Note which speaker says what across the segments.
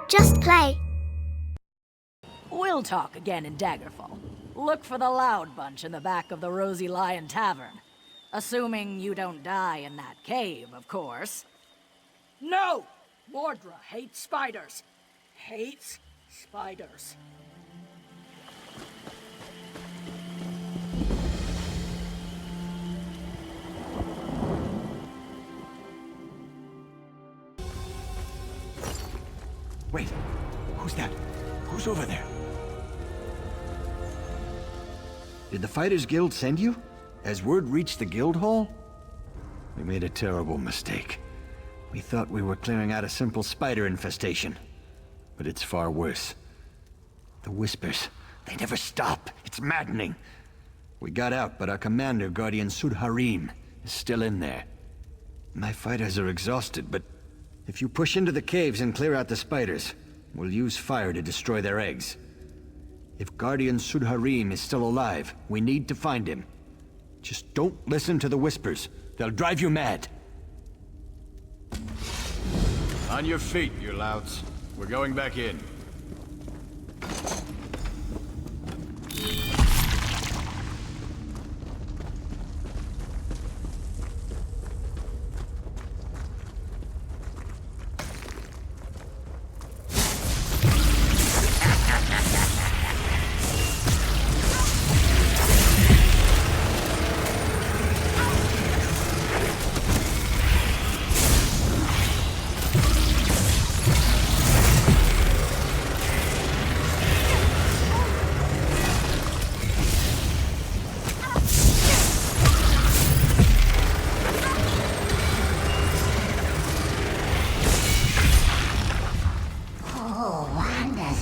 Speaker 1: Just play.
Speaker 2: We'll talk again in Daggerfall. Look for the Loud Bunch in the back of the Rosy Lion Tavern. Assuming you don't die in that cave, of course. No! Mordra hates spiders. Hates spiders.
Speaker 3: Wait, who's that? Who's over there? Did the Fighters Guild send you? Has word reached the guild hall? We made a terrible mistake. We thought we were clearing out a simple spider infestation. But it's far worse. The whispers, they never stop. It's maddening. We got out, but our commander, Guardian Sudharim, is still in there. My fighters are exhausted, but if you push into the caves and clear out the spiders, we'll use fire to destroy their eggs. If Guardian Sudharim is still alive, we need to find him. Just don't listen to the whispers. They'll drive you mad.
Speaker 4: On your feet, you louts. We're going back in.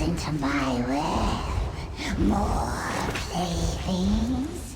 Speaker 5: Into my web. More playthings.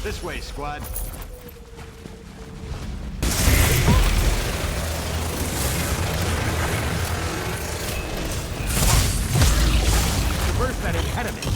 Speaker 4: This way, squad.
Speaker 3: Traverse that impediment.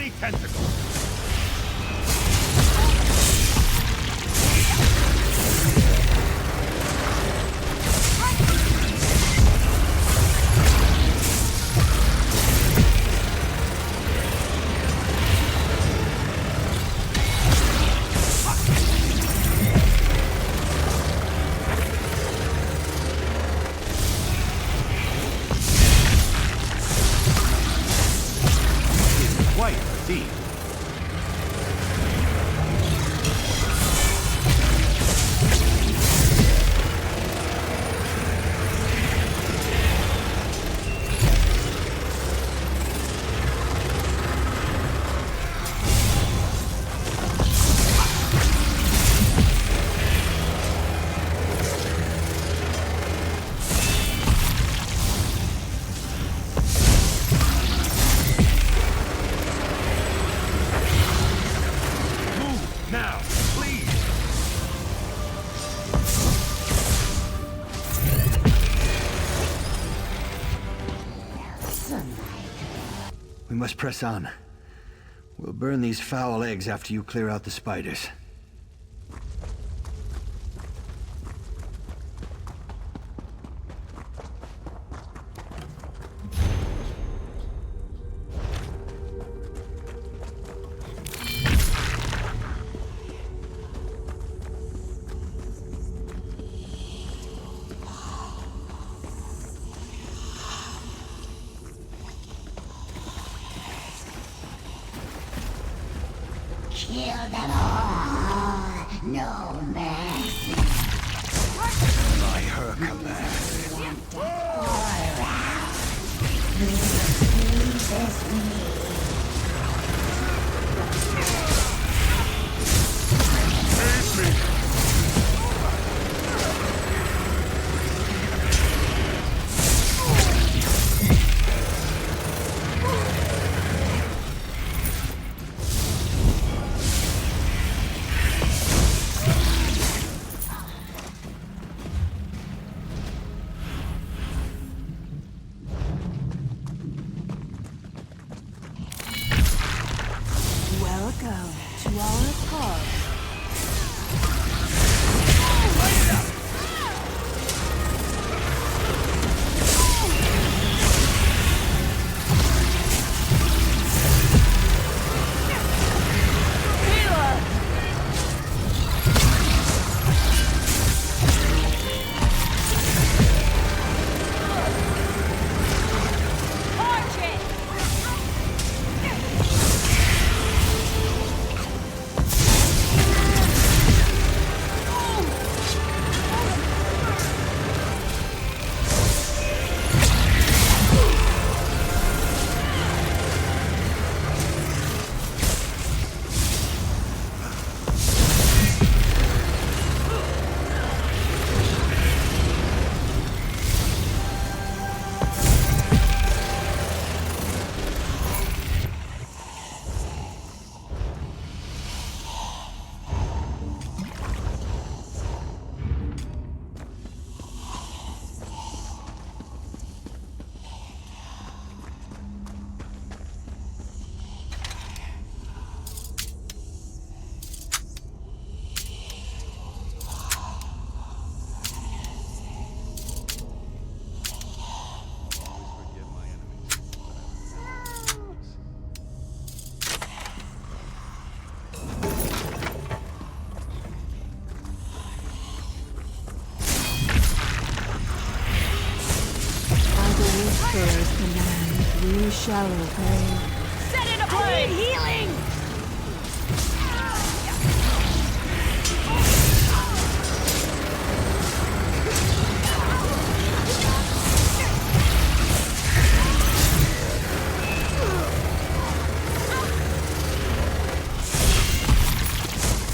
Speaker 1: Deadly tentacles! Quite deep. Now, please!
Speaker 3: We must press on. We'll burn these foul eggs after you clear out the spiders.
Speaker 5: Kill them all. No mercy.
Speaker 3: By her command.
Speaker 2: Welcome to our club.
Speaker 6: Whisperer's command, we shall obey.
Speaker 2: Set it ablaze! I need healing!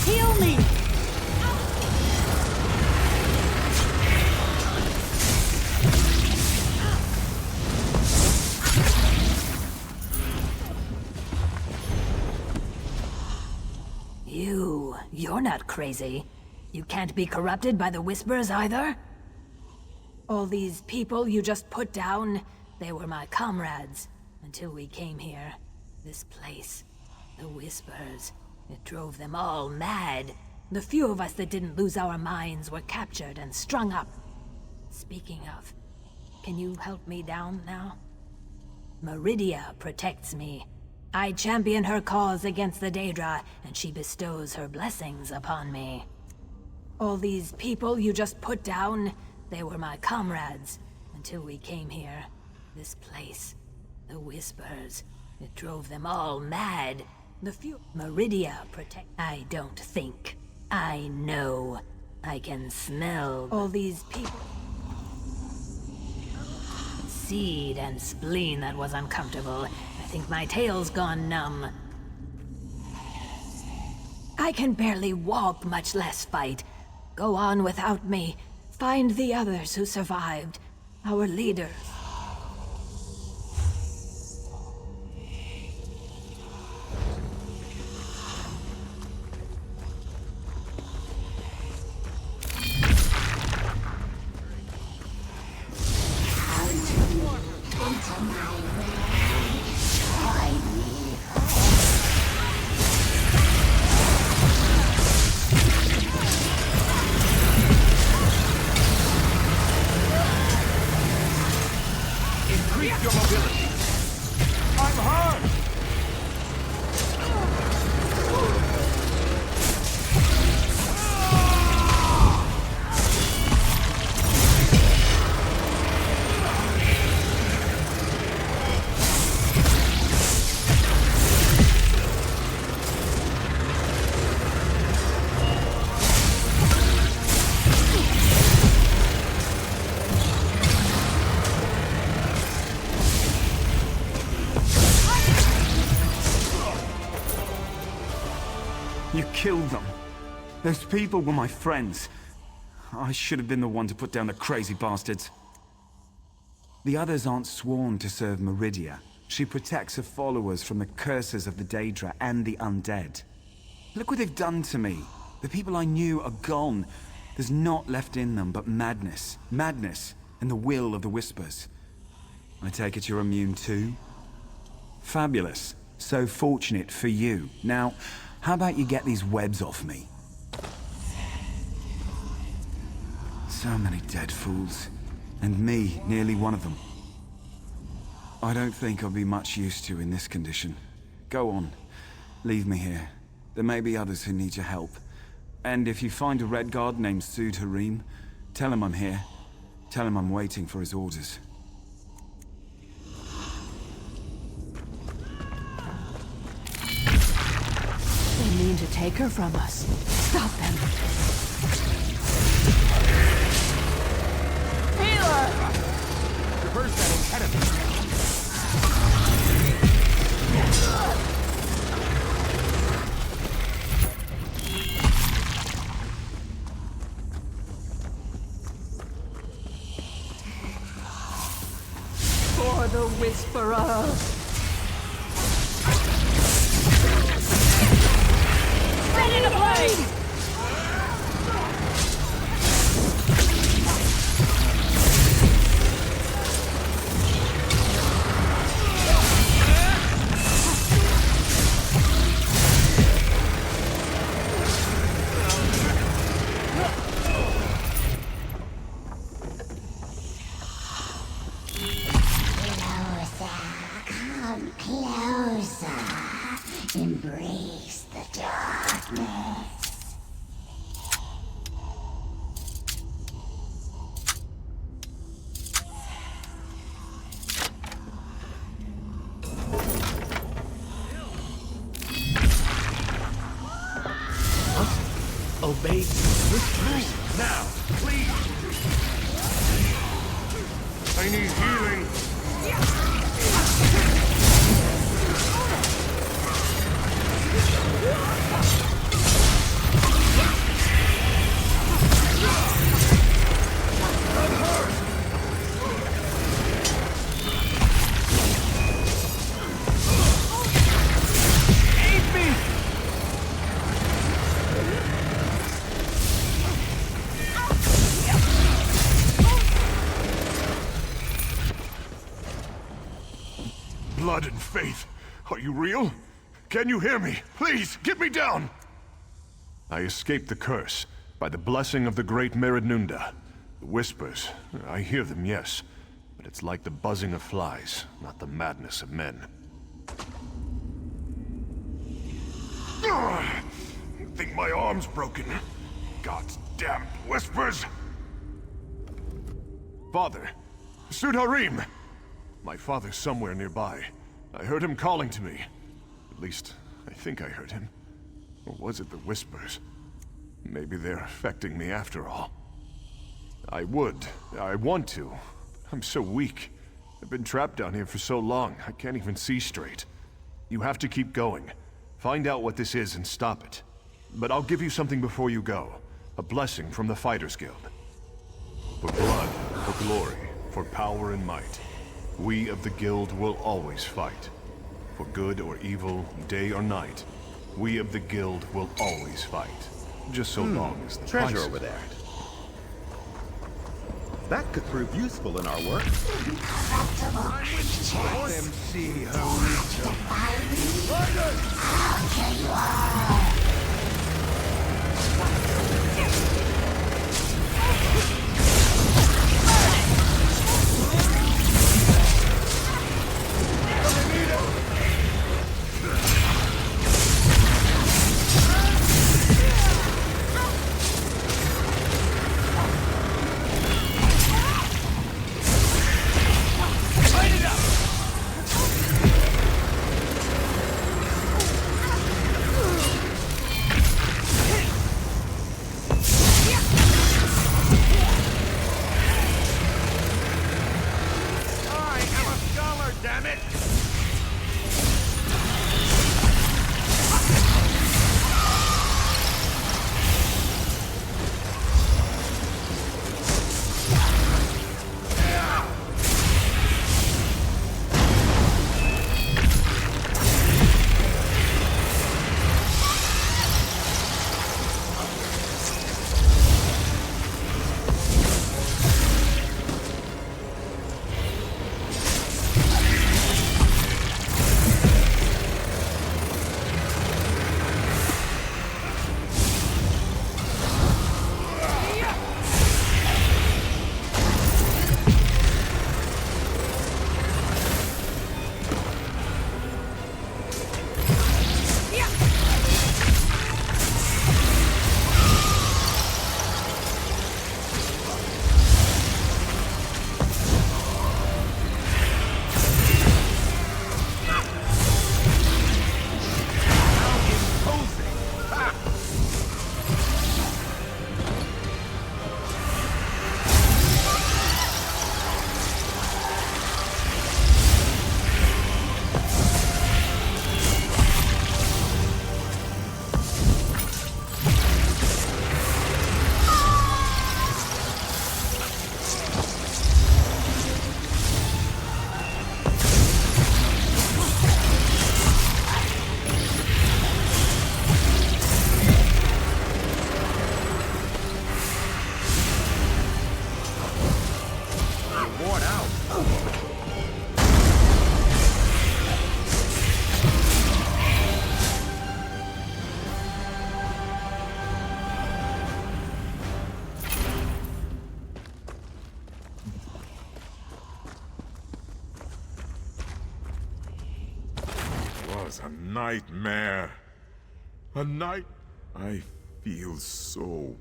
Speaker 2: Heal me! You're not crazy. You can't be corrupted by the Whisperers either? All these people you just put down, they were my comrades, until we came here. This place.
Speaker 7: The whispers. It drove them all mad. The few of us that didn't lose our minds were captured and strung up. Speaking of, can you help me down now? Meridia protects me. I champion her cause against the Daedra, and she bestows her blessings upon me. All these people you just put down, they were my comrades, until we came here. This place, the whispers, it drove them all mad. The few... Meridia protect... I don't think. I know. I can smell all these people. Seed and spleen that was uncomfortable. I think my tail's gone numb. I can barely walk, much less fight. Go on without me. Find the others who survived. Our leaders.
Speaker 1: Increase your mobility. I'm hurt!
Speaker 8: You killed them. Those people were my friends. I should have been the one to put down the crazy bastards. The others aren't sworn to serve Meridia. She protects her followers from the curses of the Daedra and the undead. Look what they've done to me. The people I knew are gone. There's naught left in them but madness. Madness and the will of the Whispers. I take it you're immune too? Fabulous. So fortunate for you. Now, how about you get these webs off me? So many dead fools. And me, nearly one of them. I don't think I'll be much use to in this condition. Go on. Leave me here. There may be others who need your help. And if you find a Red Guard named Sud Harim, tell him I'm here. Tell him I'm waiting for his orders.
Speaker 6: They mean to take her from us. Stop them.
Speaker 1: Reverse that impediment.
Speaker 6: For the Whisperer.
Speaker 2: Ready to play!
Speaker 5: Come closer. Embrace the darkness.
Speaker 1: Obey whispers. Now, please. I need healing. Blood and faith. Are you real? Can you hear me? Please, get me down! I escaped the curse by the blessing of the great Meridnunda. The whispers, I hear them, yes. But it's like the buzzing of flies, not the madness of men. I think my arm's broken. God's damn whispers! Father! Sudharim! My father's somewhere nearby. I heard him calling to me. At least, I think I heard him. Or was it the whispers? Maybe they're affecting me after all. I want to. I'm so weak. I've been trapped down here for so long, I can't even see straight. You have to keep going. Find out what this is and stop it. But I'll give you something before you go. A blessing from the Fighters Guild. For blood, for glory, for power and might, we of the Guild will always fight. For good or evil, day or night, we of the Guild will always fight. Just so long as the
Speaker 9: Treasure
Speaker 1: price
Speaker 9: over there. That could prove useful in our work.
Speaker 1: Let them see how we
Speaker 10: A nightmare. A night... I feel so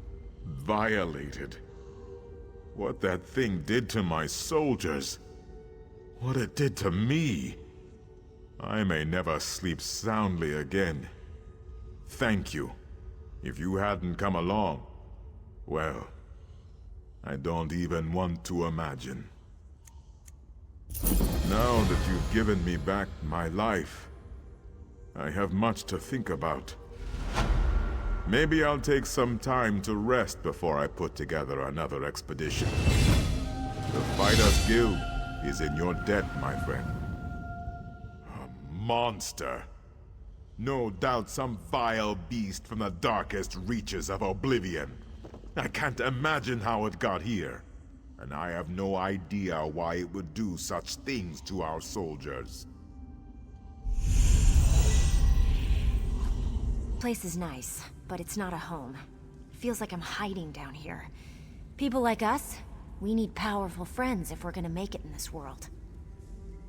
Speaker 10: violated. What that thing did to my soldiers. What it did to me. I may never sleep soundly again. Thank you. If you hadn't come along, well, I don't even want to imagine. Now that you've given me back my life, I have much to think about. Maybe I'll take some time to rest before I put together another expedition. The Fighters Guild is in your debt, my friend. A monster. No doubt some vile beast from the darkest reaches of Oblivion. I can't imagine how it got here. And I have no idea why it would do such things to our soldiers.
Speaker 11: Place is nice, but it's not a home. Feels like I'm hiding down here. People like us, we need powerful friends if we're gonna make it in this world.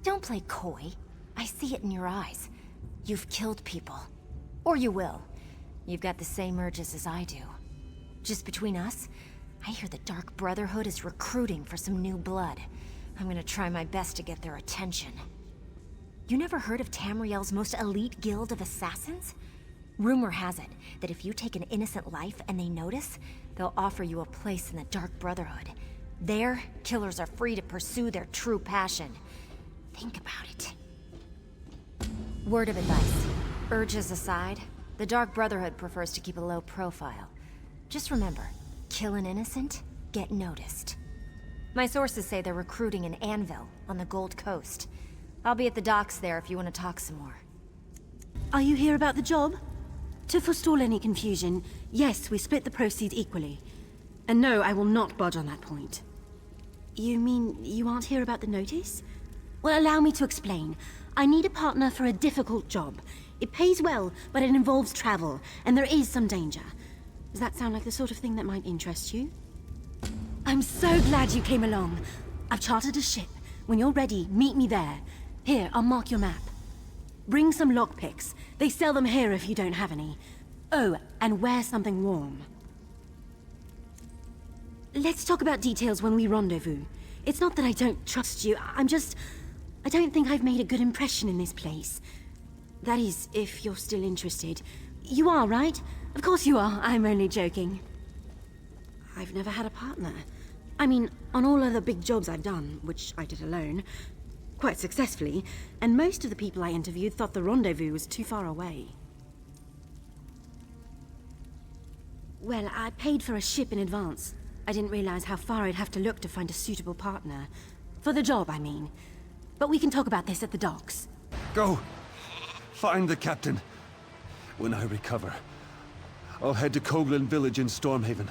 Speaker 11: Don't play coy. I see it in your eyes. You've killed people. Or you will. You've got the same urges as I do. Just between us, I hear the Dark Brotherhood is recruiting for some new blood. I'm gonna try my best to get their attention. You never heard of Tamriel's most elite guild of assassins? Rumor has it that if you take an innocent life and they notice, they'll offer you a place in the Dark Brotherhood. There, killers are free to pursue their true passion. Think about it. Word of advice. Urges aside, the Dark Brotherhood prefers to keep a low profile. Just remember, kill an innocent, get noticed. My sources say they're recruiting in Anvil, on the Gold Coast. I'll be at the docks there if you want to talk some more.
Speaker 6: Are you here about the job? To forestall any confusion, yes, we split the proceeds equally. And no, I will not budge on that point. You mean you aren't here about the notice? Well, allow me to explain. I need a partner for a difficult job. It pays well, but it involves travel, and there is some danger. Does that sound like the sort of thing that might interest you? I'm so glad you came along. I've chartered a ship. When you're ready, meet me there. Here, I'll mark your map. Bring some lockpicks. They sell them here if you don't have any. Oh, and wear something warm. Let's talk about details when we rendezvous. It's not that I don't trust you, I don't think I've made a good impression in this place. That is, if you're still interested. You are, right? Of course you are, I'm only joking. I've never had a partner. I mean, on all other big jobs I've done, which I did alone, quite successfully, and most of the people I interviewed thought the rendezvous was too far away. Well, I paid for a ship in advance. I didn't realize how far I'd have to look to find a suitable partner. For the job, I mean. But we can talk about this at the docks.
Speaker 12: Go! Find the captain. When I recover, I'll head to Coghlan Village in Stormhaven.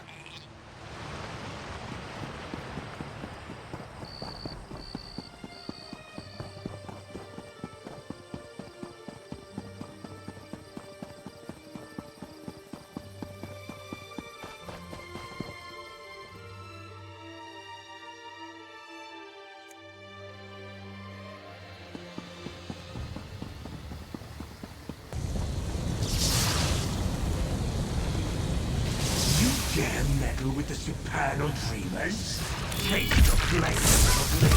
Speaker 13: Dare meddle with the supernal dreamers? Take the place of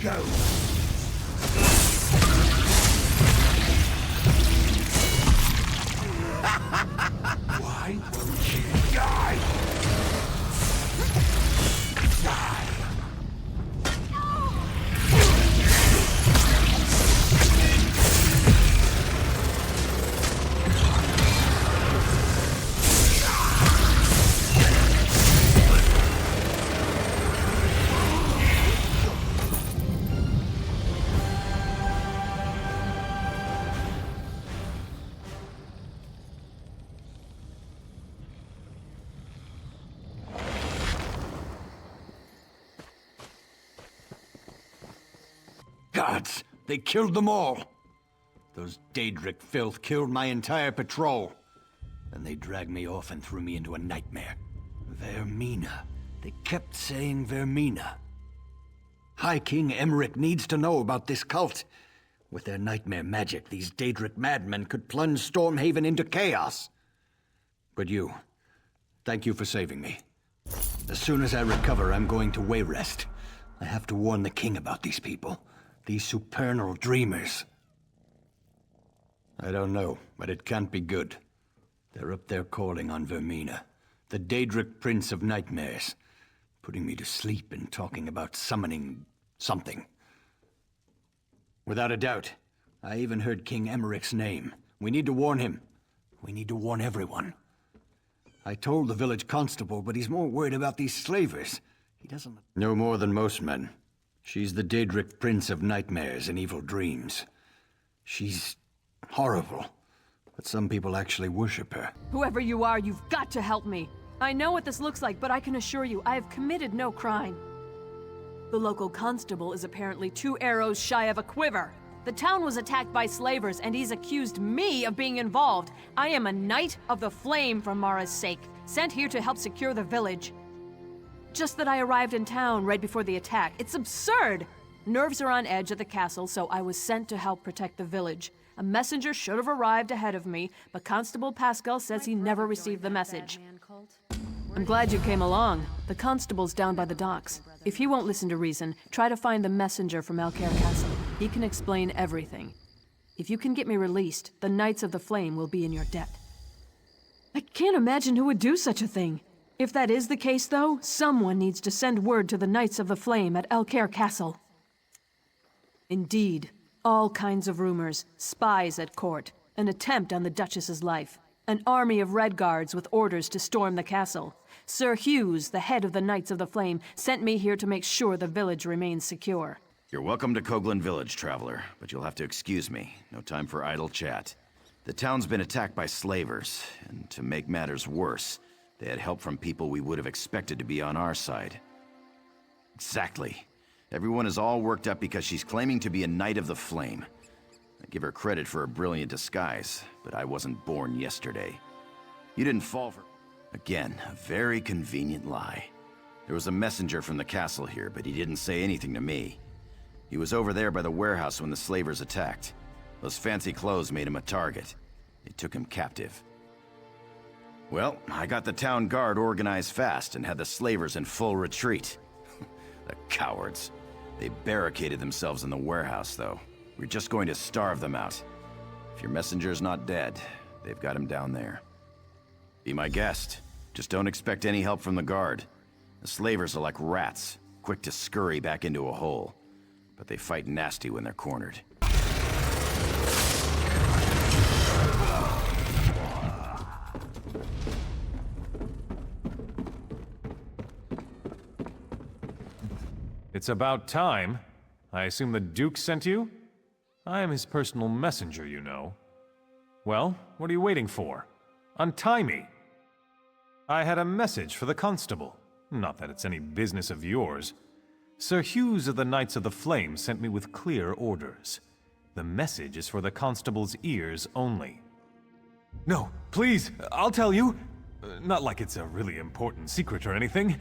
Speaker 13: Go! Why won't you die? Die!
Speaker 3: Gods! They killed them all! Those Daedric filth killed my entire patrol. And they dragged me off and threw me into a nightmare. Vermina. They kept saying Vermina. High King Emmerich needs to know about this cult. With their nightmare magic, these Daedric madmen could plunge Stormhaven into chaos. But you, thank you for saving me. As soon as I recover, I'm going to Wayrest. I have to warn the king about these people. These supernal dreamers. I don't know, but it can't be good. They're up there calling on Vermina, the Daedric Prince of Nightmares, putting me to sleep and talking about summoning something. Without a doubt, I even heard King Emmerich's name. We need to warn him. We need to warn everyone. I told the village constable, but he's more worried about these slavers. He doesn't know more than most men. She's the Daedric Prince of Nightmares and Evil Dreams. She's horrible, but some people actually worship her.
Speaker 6: Whoever you are, you've got to help me. I know what this looks like, but I can assure you, I have committed no crime. The local constable is apparently 2 arrows shy of a quiver.
Speaker 14: The town was attacked by slavers, and he's accused me of being involved. I am a Knight of the Flame for Mara's sake, sent here to help secure the village. Just that I arrived in town right before the attack. It's absurd! Nerves are on edge at the castle, so I was sent to help protect the village. A messenger should have arrived ahead of me, but Constable Pascal says he never received the message. I'm glad you came along. The constable's down by the docks. If he won't listen to reason, try to find the messenger from Alcaire Castle. He can explain everything. If you can get me released, the Knights of the Flame will be in your debt. I can't imagine who would do such a thing. If that is the case, though, someone needs to send word to the Knights of the Flame at Alcaire Castle. Indeed. All kinds of rumors, spies at court, an attempt on the Duchess's life, an army of Red Guards with orders to storm the castle. Sir Hughes, the head of the Knights of the Flame, sent me here to make sure the village remains secure.
Speaker 15: You're welcome to Coghlan Village, traveler, but you'll have to excuse me. No time for idle chat. The town's been attacked by slavers, and to make matters worse, they had help from people we would have expected to be on our side. Exactly. Everyone is all worked up because she's claiming to be a Knight of the Flame. I give her credit for a brilliant disguise, but I wasn't born yesterday. You didn't fall for... Again, a very convenient lie. There was a messenger from the castle here, but he didn't say anything to me. He was over there by the warehouse when the slavers attacked. Those fancy clothes made him a target. They took him captive. Well, I got the town guard organized fast and had the slavers in full retreat. The cowards. They barricaded themselves in the warehouse, though. We're just going to starve them out. If your messenger's not dead, they've got him down there. Be my guest. Just don't expect any help from the guard. The slavers are like rats, quick to scurry back into a hole. But they fight nasty when they're cornered.
Speaker 16: It's about time. I assume the Duke sent you? I am his personal messenger, you know. Well, what are you waiting for? Untie me! I had a message for the constable. Not that it's any business of yours. Sir Hughes of the Knights of the Flame sent me with clear orders. The message is for the constable's ears only. No, please, I'll tell you. Not like it's a really important secret or anything.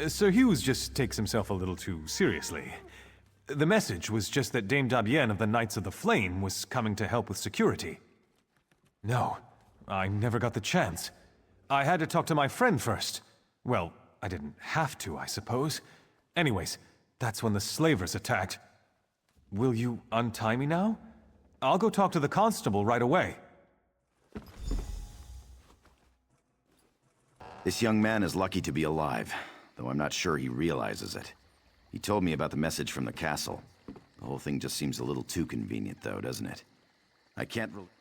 Speaker 16: Sir Hughes just takes himself a little too seriously. The message was just that Dame Dabienne of the Knights of the Flame was coming to help with security. No, I never got the chance. I had to talk to my friend first. Well, I didn't have to, I suppose. Anyways, that's when the slavers attacked. Will you untie me now? I'll go talk to the constable right away.
Speaker 15: This young man is lucky to be alive, though I'm not sure he realizes it. He told me about the message from the castle. The whole thing just seems a little too convenient, though, doesn't it?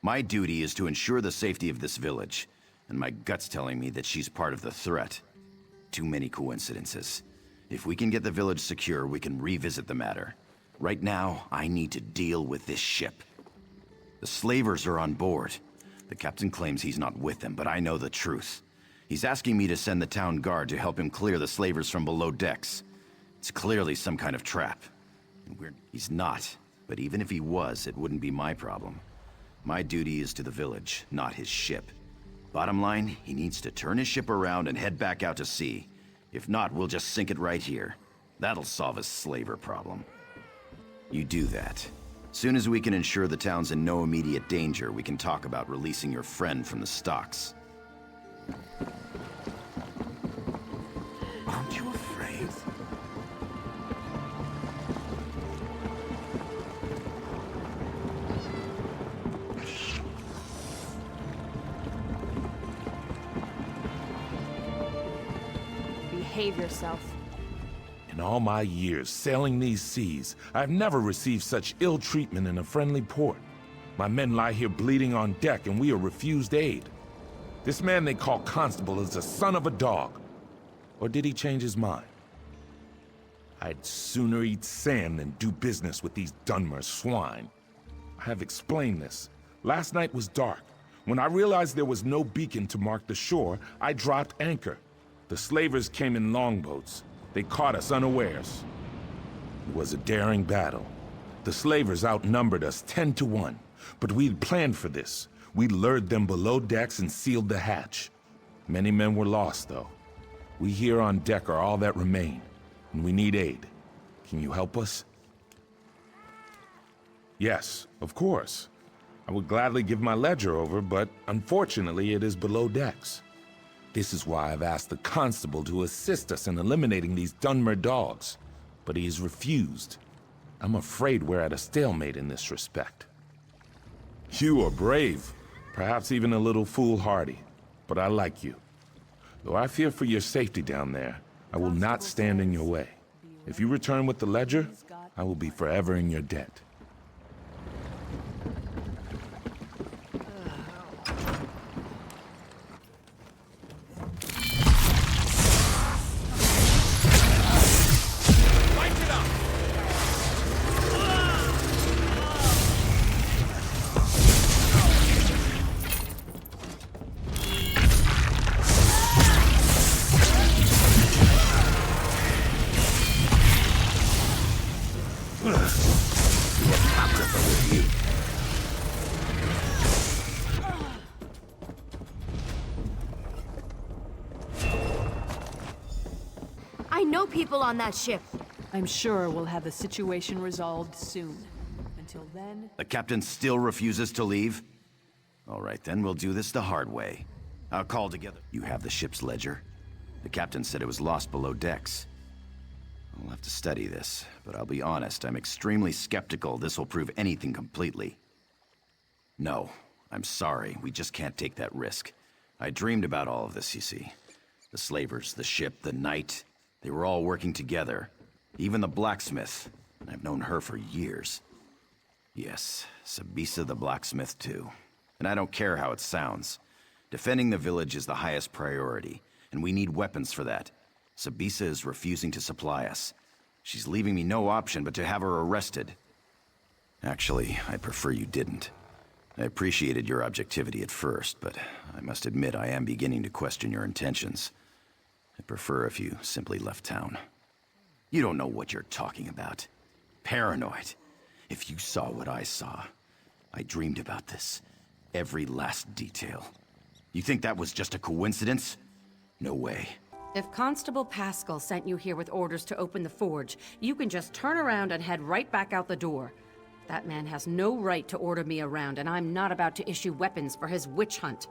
Speaker 15: My duty is to ensure the safety of this village, and my gut's telling me that she's part of the threat. Too many coincidences. If we can get the village secure, we can revisit the matter. Right now, I need to deal with this ship. The slavers are on board. The captain claims he's not with them, but I know the truth. He's asking me to send the town guard to help him clear the slavers from below decks. It's clearly some kind of trap. He's not, but even if he was, it wouldn't be my problem. My duty is to the village, not his ship. Bottom line, he needs to turn his ship around and head back out to sea. If not, we'll just sink it right here. That'll solve his slaver problem. You do that. Soon as we can ensure the town's in no immediate danger, we can talk about releasing your friend from the stocks.
Speaker 13: Aren't you afraid?
Speaker 14: Behave yourself.
Speaker 17: In all my years sailing these seas, I've never received such ill treatment in a friendly port. My men lie here bleeding on deck and we are refused aid. This man they call Constable is the son of a dog. Or did he change his mind? I'd sooner eat sand than do business with these Dunmer swine. I have explained this. Last night was dark. When I realized there was no beacon to mark the shore, I dropped anchor. The slavers came in longboats. They caught us unawares. It was a daring battle. The slavers outnumbered us 10 to 1, but we'd planned for this. We lured them below decks and sealed the hatch. Many men were lost, though. We here on deck are all that remain, and we need aid. Can you help us? Yes, of course. I would gladly give my ledger over, but unfortunately it is below decks. This is why I've asked the constable to assist us in eliminating these Dunmer dogs, but he has refused. I'm afraid we're at a stalemate in this respect. You are brave, perhaps even a little foolhardy, but I like you. Though I fear for your safety down there, I will not stand in your way. If you return with the ledger, I will be forever in your debt.
Speaker 11: I know people on that ship.
Speaker 14: I'm sure we'll have the situation resolved soon. Until then...
Speaker 15: The captain still refuses to leave? All right, then we'll do this the hard way. I'll call together. You have the ship's ledger? The captain said it was lost below decks. I'll have to study this, but I'll be honest, I'm extremely skeptical this will prove anything completely. No, I'm sorry, we just can't take that risk. I dreamed about all of this, you see. The slavers, the ship, the knight, they were all working together. Even the blacksmith. I've known her for years. Yes, Sabisa the blacksmith too. And I don't care how it sounds. Defending the village is the highest priority, and we need weapons for that. Sabisa is refusing to supply us. She's leaving me no option but to have her arrested. Actually, I'd prefer you didn't. I appreciated your objectivity at first, but I must admit I am beginning to question your intentions. I'd prefer if you simply left town. You don't know what you're talking about. Paranoid. If you saw what I saw, I dreamed about this. Every last detail. You think that was just a coincidence? No way.
Speaker 18: If Constable Pascal sent you here with orders to open the forge, you can just turn around and head right back out the door. That man has no right to order me around, and I'm not about to issue weapons for his witch hunt.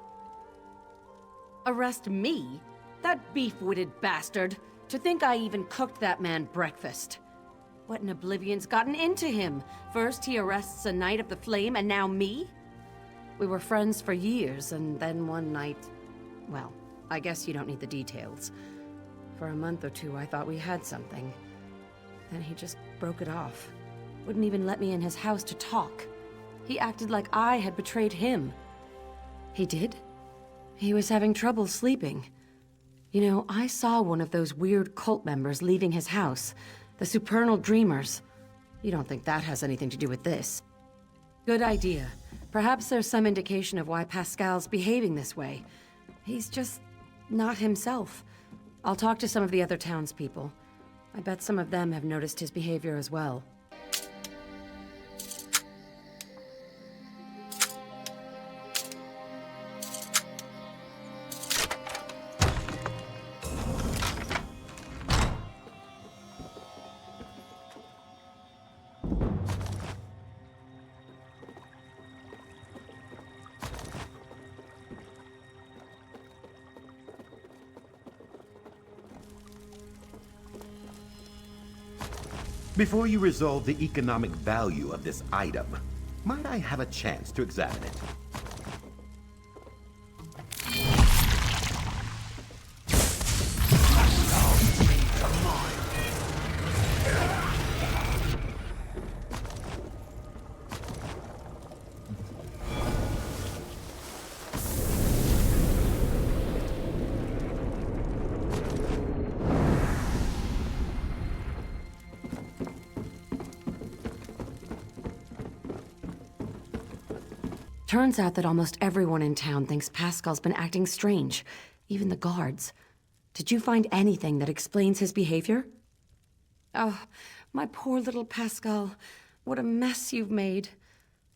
Speaker 18: Arrest me? That beef-witted bastard! To think I even cooked that man breakfast. What in oblivion's gotten into him? First he arrests a Knight of the Flame, and now me? We were friends for years, and then one night... Well, I guess you don't need the details. For a month or two, I thought we had something. Then he just broke it off. Wouldn't even let me in his house to talk. He acted like I had betrayed him. He did? He was having trouble sleeping. You know, I saw one of those weird cult members leaving his house. The Supernal Dreamers. You don't think that has anything to do with this? Good idea. Perhaps there's some indication of why Pascal's behaving this way. He's just not himself. I'll talk to some of the other townspeople. I bet some of them have noticed his behavior as well.
Speaker 9: Before you resolve the economic value of this item, might I have a chance to examine it?
Speaker 18: Turns out that almost everyone in town thinks Pascal's been acting strange, even the guards. Did you find anything that explains his behavior? Oh, my poor little Pascal. What a mess you've made.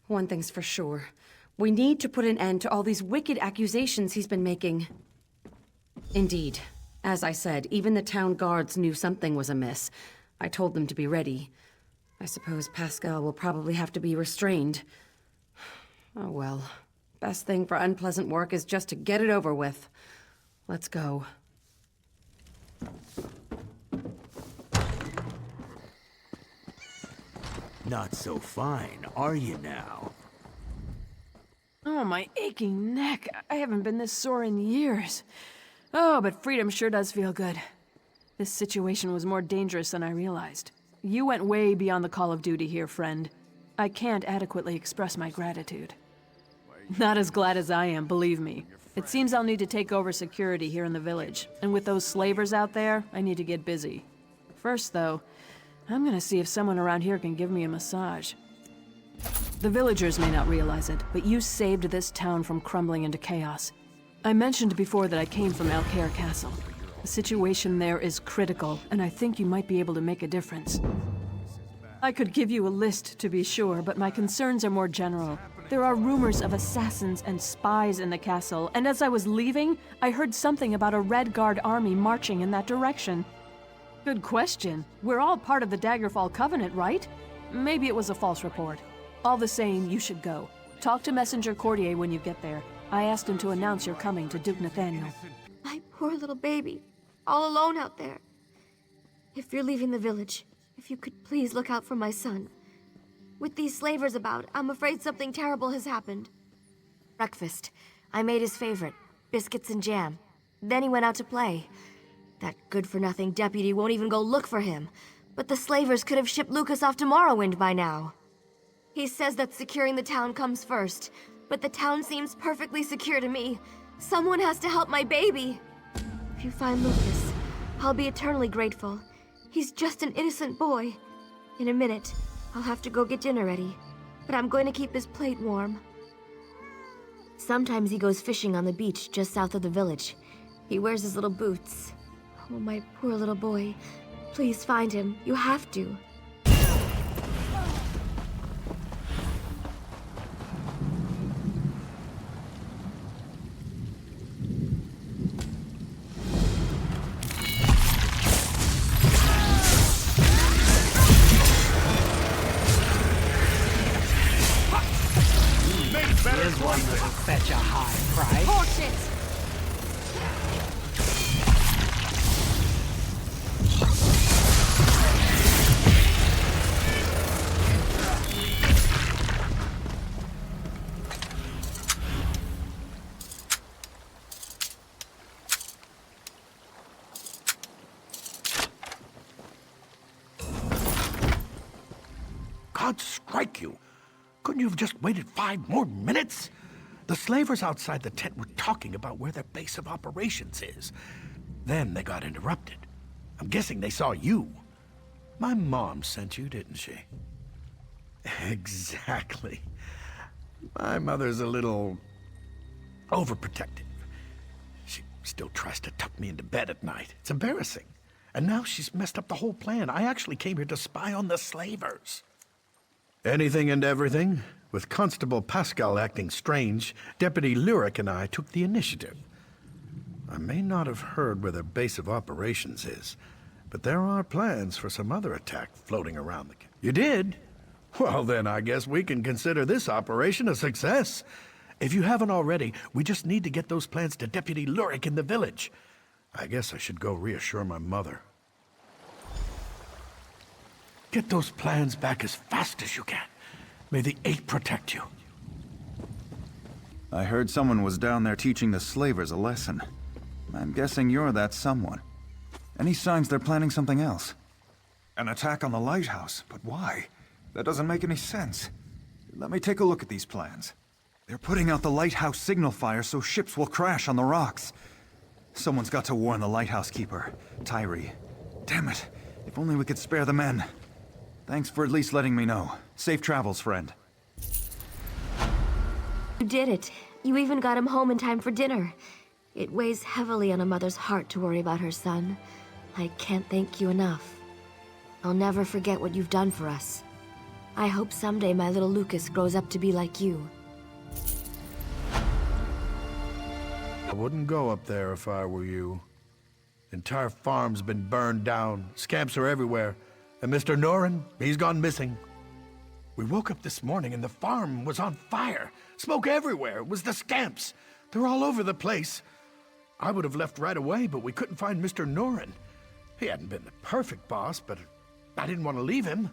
Speaker 18: One thing's for sure. We need to put an end to all these wicked accusations he's been making. Indeed. As I said, even the town guards knew something was amiss. I told them to be ready. I suppose Pascal will probably have to be restrained. Oh well. Best thing for unpleasant work is just to get it over with. Let's go.
Speaker 13: Not so fine, are you now?
Speaker 14: Oh, my aching neck. I haven't been this sore in years. Oh, but freedom sure does feel good. This situation was more dangerous than I realized. You went way beyond the call of duty here, friend. I can't adequately express my gratitude. Not as glad as I am, believe me. It seems I'll need to take over security here in the village, and with those slavers out there, I need to get busy. First, though, I'm gonna see if someone around here can give me a massage. The villagers may not realize it, but you saved this town from crumbling into chaos. I mentioned before that I came from Alcaire Castle. The situation there is critical, and I think you might be able to make a difference. I could give you a list, to be sure, but my concerns are more general. There are rumors of assassins and spies in the castle, and as I was leaving, I heard something about a Red Guard army marching in that direction. Good question. We're all part of the Daggerfall Covenant, right? Maybe it was a false report. All the same, you should go. Talk to Messenger Courtier when you get there. I asked him to announce you're coming to Duke Nathaniel.
Speaker 19: My poor little baby, all alone out there. If you're leaving the village, if you could please look out for my son. With these slavers about, I'm afraid something terrible has happened.
Speaker 11: Breakfast. I made his favorite, biscuits and jam. Then he went out to play. That good-for-nothing deputy won't even go look for him. But the slavers could have shipped Lucas off to Morrowind by now. He says that securing the town comes first, but the town seems perfectly secure to me. Someone has to help my baby. If you find Lucas, I'll be eternally grateful. He's just an innocent boy. In a minute, I'll have to go get dinner ready, but I'm going to keep his plate warm. Sometimes he goes fishing on the beach just south of the village. He wears his little boots. Oh, my poor little boy. Please find him. You have to.
Speaker 20: Here's one that'll fetch a high price.
Speaker 14: Horses!
Speaker 13: God strike you! Couldn't you have just waited 5 more minutes? The slavers outside the tent were talking about where their base of operations is. Then they got interrupted. I'm guessing they saw you. My mom sent you, didn't she? Exactly. My mother's a little overprotective. She still tries to tuck me into bed at night. It's embarrassing. And now she's messed up the whole plan. I actually came here to spy on the slavers.
Speaker 9: Anything and everything. With Constable Pascal acting strange, Deputy Lyric and I took the initiative. I may not have heard where their base of operations is, but there are plans for some other attack floating around the... You did? Well, then I guess we can consider this operation a success. If you haven't already, we just need to get those plans to Deputy Lyric in the village. I guess I should go reassure my mother. Get those plans back as fast as you can. May the Eight protect you.
Speaker 21: I heard someone was down there teaching the slavers a lesson. I'm guessing you're that someone. Any signs they're planning something else? An attack on the lighthouse, but why? That doesn't make any sense. Let me take a look at these plans. They're putting out the lighthouse signal fire so ships will crash on the rocks. Someone's got to warn the lighthouse keeper, Tyree. Damn it, if only we could spare the men. Thanks for at least letting me know. Safe travels, friend.
Speaker 19: You did it. You even got him home in time for dinner. It weighs heavily on a mother's heart to worry about her son. I can't thank you enough. I'll never forget what you've done for us. I hope someday my little Lucas grows up to be like you.
Speaker 9: I wouldn't go up there if I were you. The entire farm's been burned down. Scamps are everywhere. And Mr. Norin, he's gone missing. We woke up this morning and the farm was on fire. Smoke everywhere. It was the Scamps. They're all over the place. I would have left right away, but we couldn't find Mr. Norin. He hadn't been the perfect boss, but I didn't want to leave him.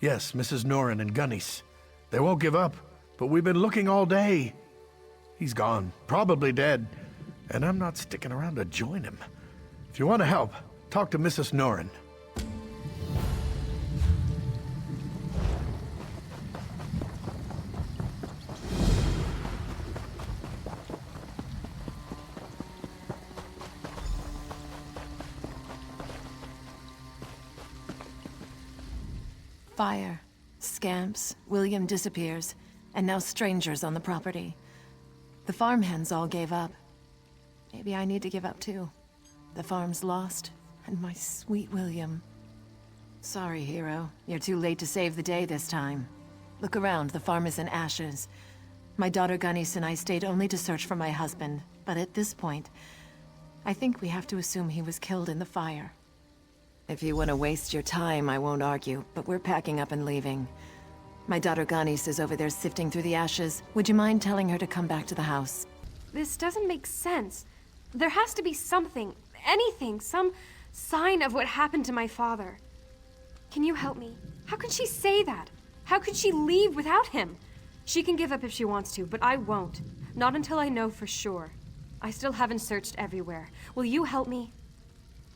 Speaker 9: Yes, Mrs. Norin and Gunnis. They won't give up, but we've been looking all day. He's gone, probably dead, and I'm not sticking around to join him. If you want to help, talk to Mrs. Norin.
Speaker 4: Fire, scamps, William disappears, and now strangers on the property. The farmhands all gave up. Maybe I need to give up too. The farm's lost, and my sweet William. Sorry, hero. You're too late to save the day this time. Look around, the farm is in ashes. My daughter Gunnis and I stayed only to search for my husband, but at this point, I think we have to assume he was killed in the fire. If you want to waste your time, I won't argue, but we're packing up and leaving. My daughter Gunnis is over there sifting through the ashes. Would you mind telling her to come back to the house?
Speaker 19: This doesn't make sense. There has to be something, anything, some sign of what happened to my father. Can you help me? How can she say that? How could she leave without him? She can give up if she wants to, but I won't. Not until I know for sure. I still haven't searched everywhere. Will you help me?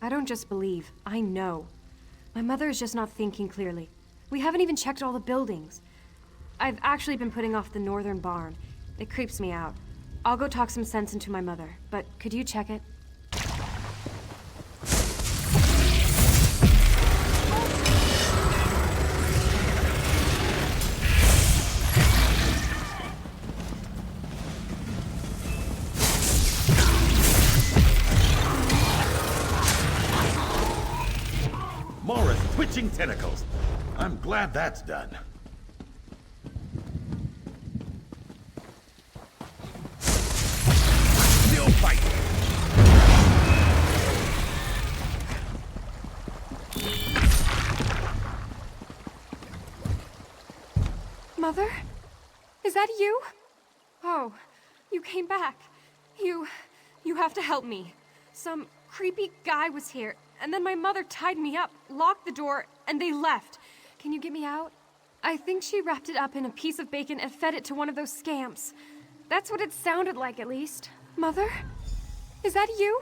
Speaker 19: I don't just believe, I know. My mother is just not thinking clearly. We haven't even checked all the buildings. I've actually been putting off the northern barn. It creeps me out. I'll go talk some sense into my mother, but could you check it?
Speaker 22: More twitching tentacles. I'm glad that's done. Still fighting.
Speaker 19: Mother? Is that you? Oh, you came back. You have to help me. Some creepy guy was here, and then my mother tied me up, locked the door, and they left. Can you get me out? I think she wrapped it up in a piece of bacon and fed it to one of those scamps. That's what it sounded like, at least. Mother? Is that you?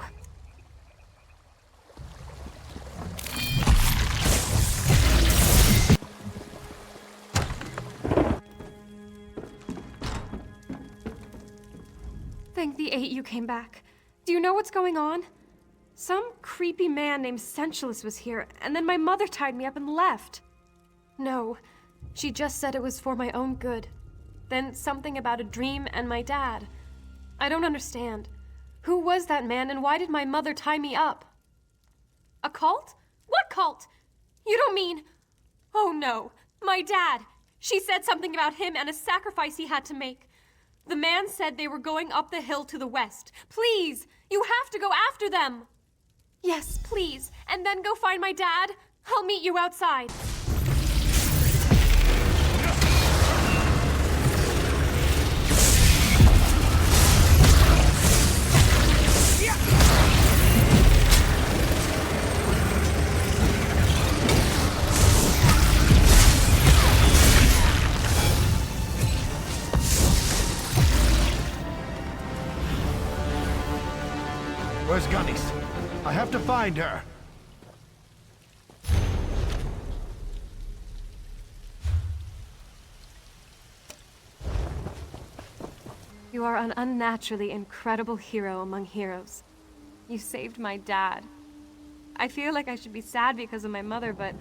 Speaker 19: Thank the 8 you came back. Do you know what's going on? Some creepy man named Sensualist was here, and then my mother tied me up and left. No, she just said it was for my own good. Then something about a dream and my dad. I don't understand. Who was that man, and why did my mother tie me up? A cult? What cult? You don't mean... Oh no, my dad. She said something about him and a sacrifice he had to make. The man said they were going up the hill to the west. Please, you have to go after them. Yes, please. And then go find my dad. I'll meet you outside.
Speaker 9: Where's Gunnis? I have to find her.
Speaker 19: You are an unnaturally incredible hero among heroes. You saved my dad. I feel like I should be sad because of my mother, but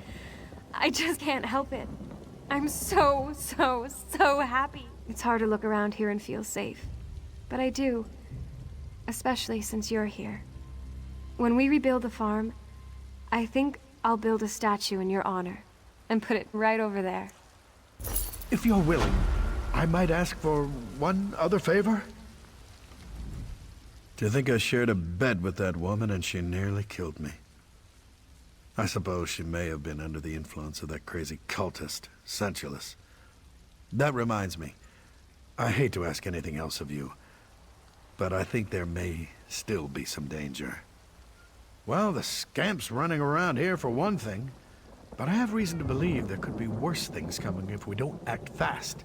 Speaker 19: I just can't help it. I'm so happy. It's hard to look around here and feel safe, but I do. Especially since you're here. When we rebuild the farm, I think I'll build a statue in your honor and put it right over there.
Speaker 13: If you're willing, I might ask for one other favor? To think I shared a bed with that woman and she nearly killed me. I suppose she may have been under the influence of that crazy cultist, Sensualist. That reminds me, I hate to ask anything else of you, but I think there may still be some danger. Well, the scamp's running around here for one thing, but I have reason to believe there could be worse things coming if we don't act fast.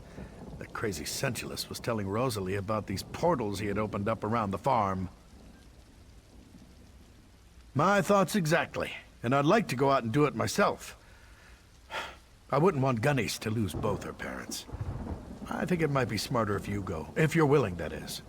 Speaker 13: That crazy Sensualist was telling Rosalie about these portals he had opened up around the farm. My thoughts exactly, and I'd like to go out and do it myself. I wouldn't want Gunnies to lose both her parents. I think it might be smarter if you go. If you're willing, that is.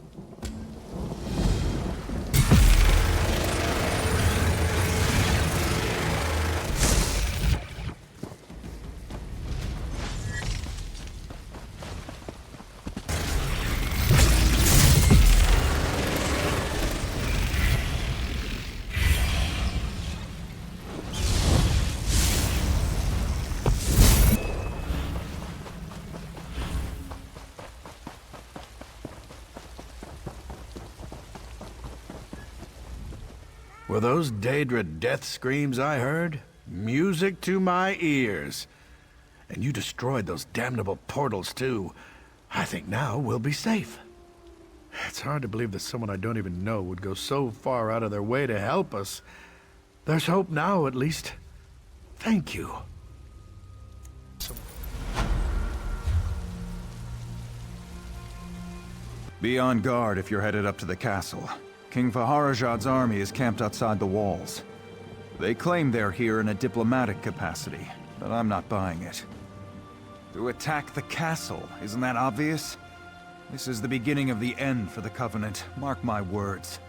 Speaker 13: Were those Daedra death screams I heard? Music to my ears. And you destroyed those damnable portals too. I think now we'll be safe. It's hard to believe that someone I don't even know would go so far out of their way to help us. There's hope now, at least. Thank you.
Speaker 21: Be on guard if you're headed up to the castle. King Faharajad's army is camped outside the walls. They claim they're here in a diplomatic capacity, but I'm not buying it. To attack the castle, isn't that obvious? This is the beginning of the end for the Covenant, mark my words.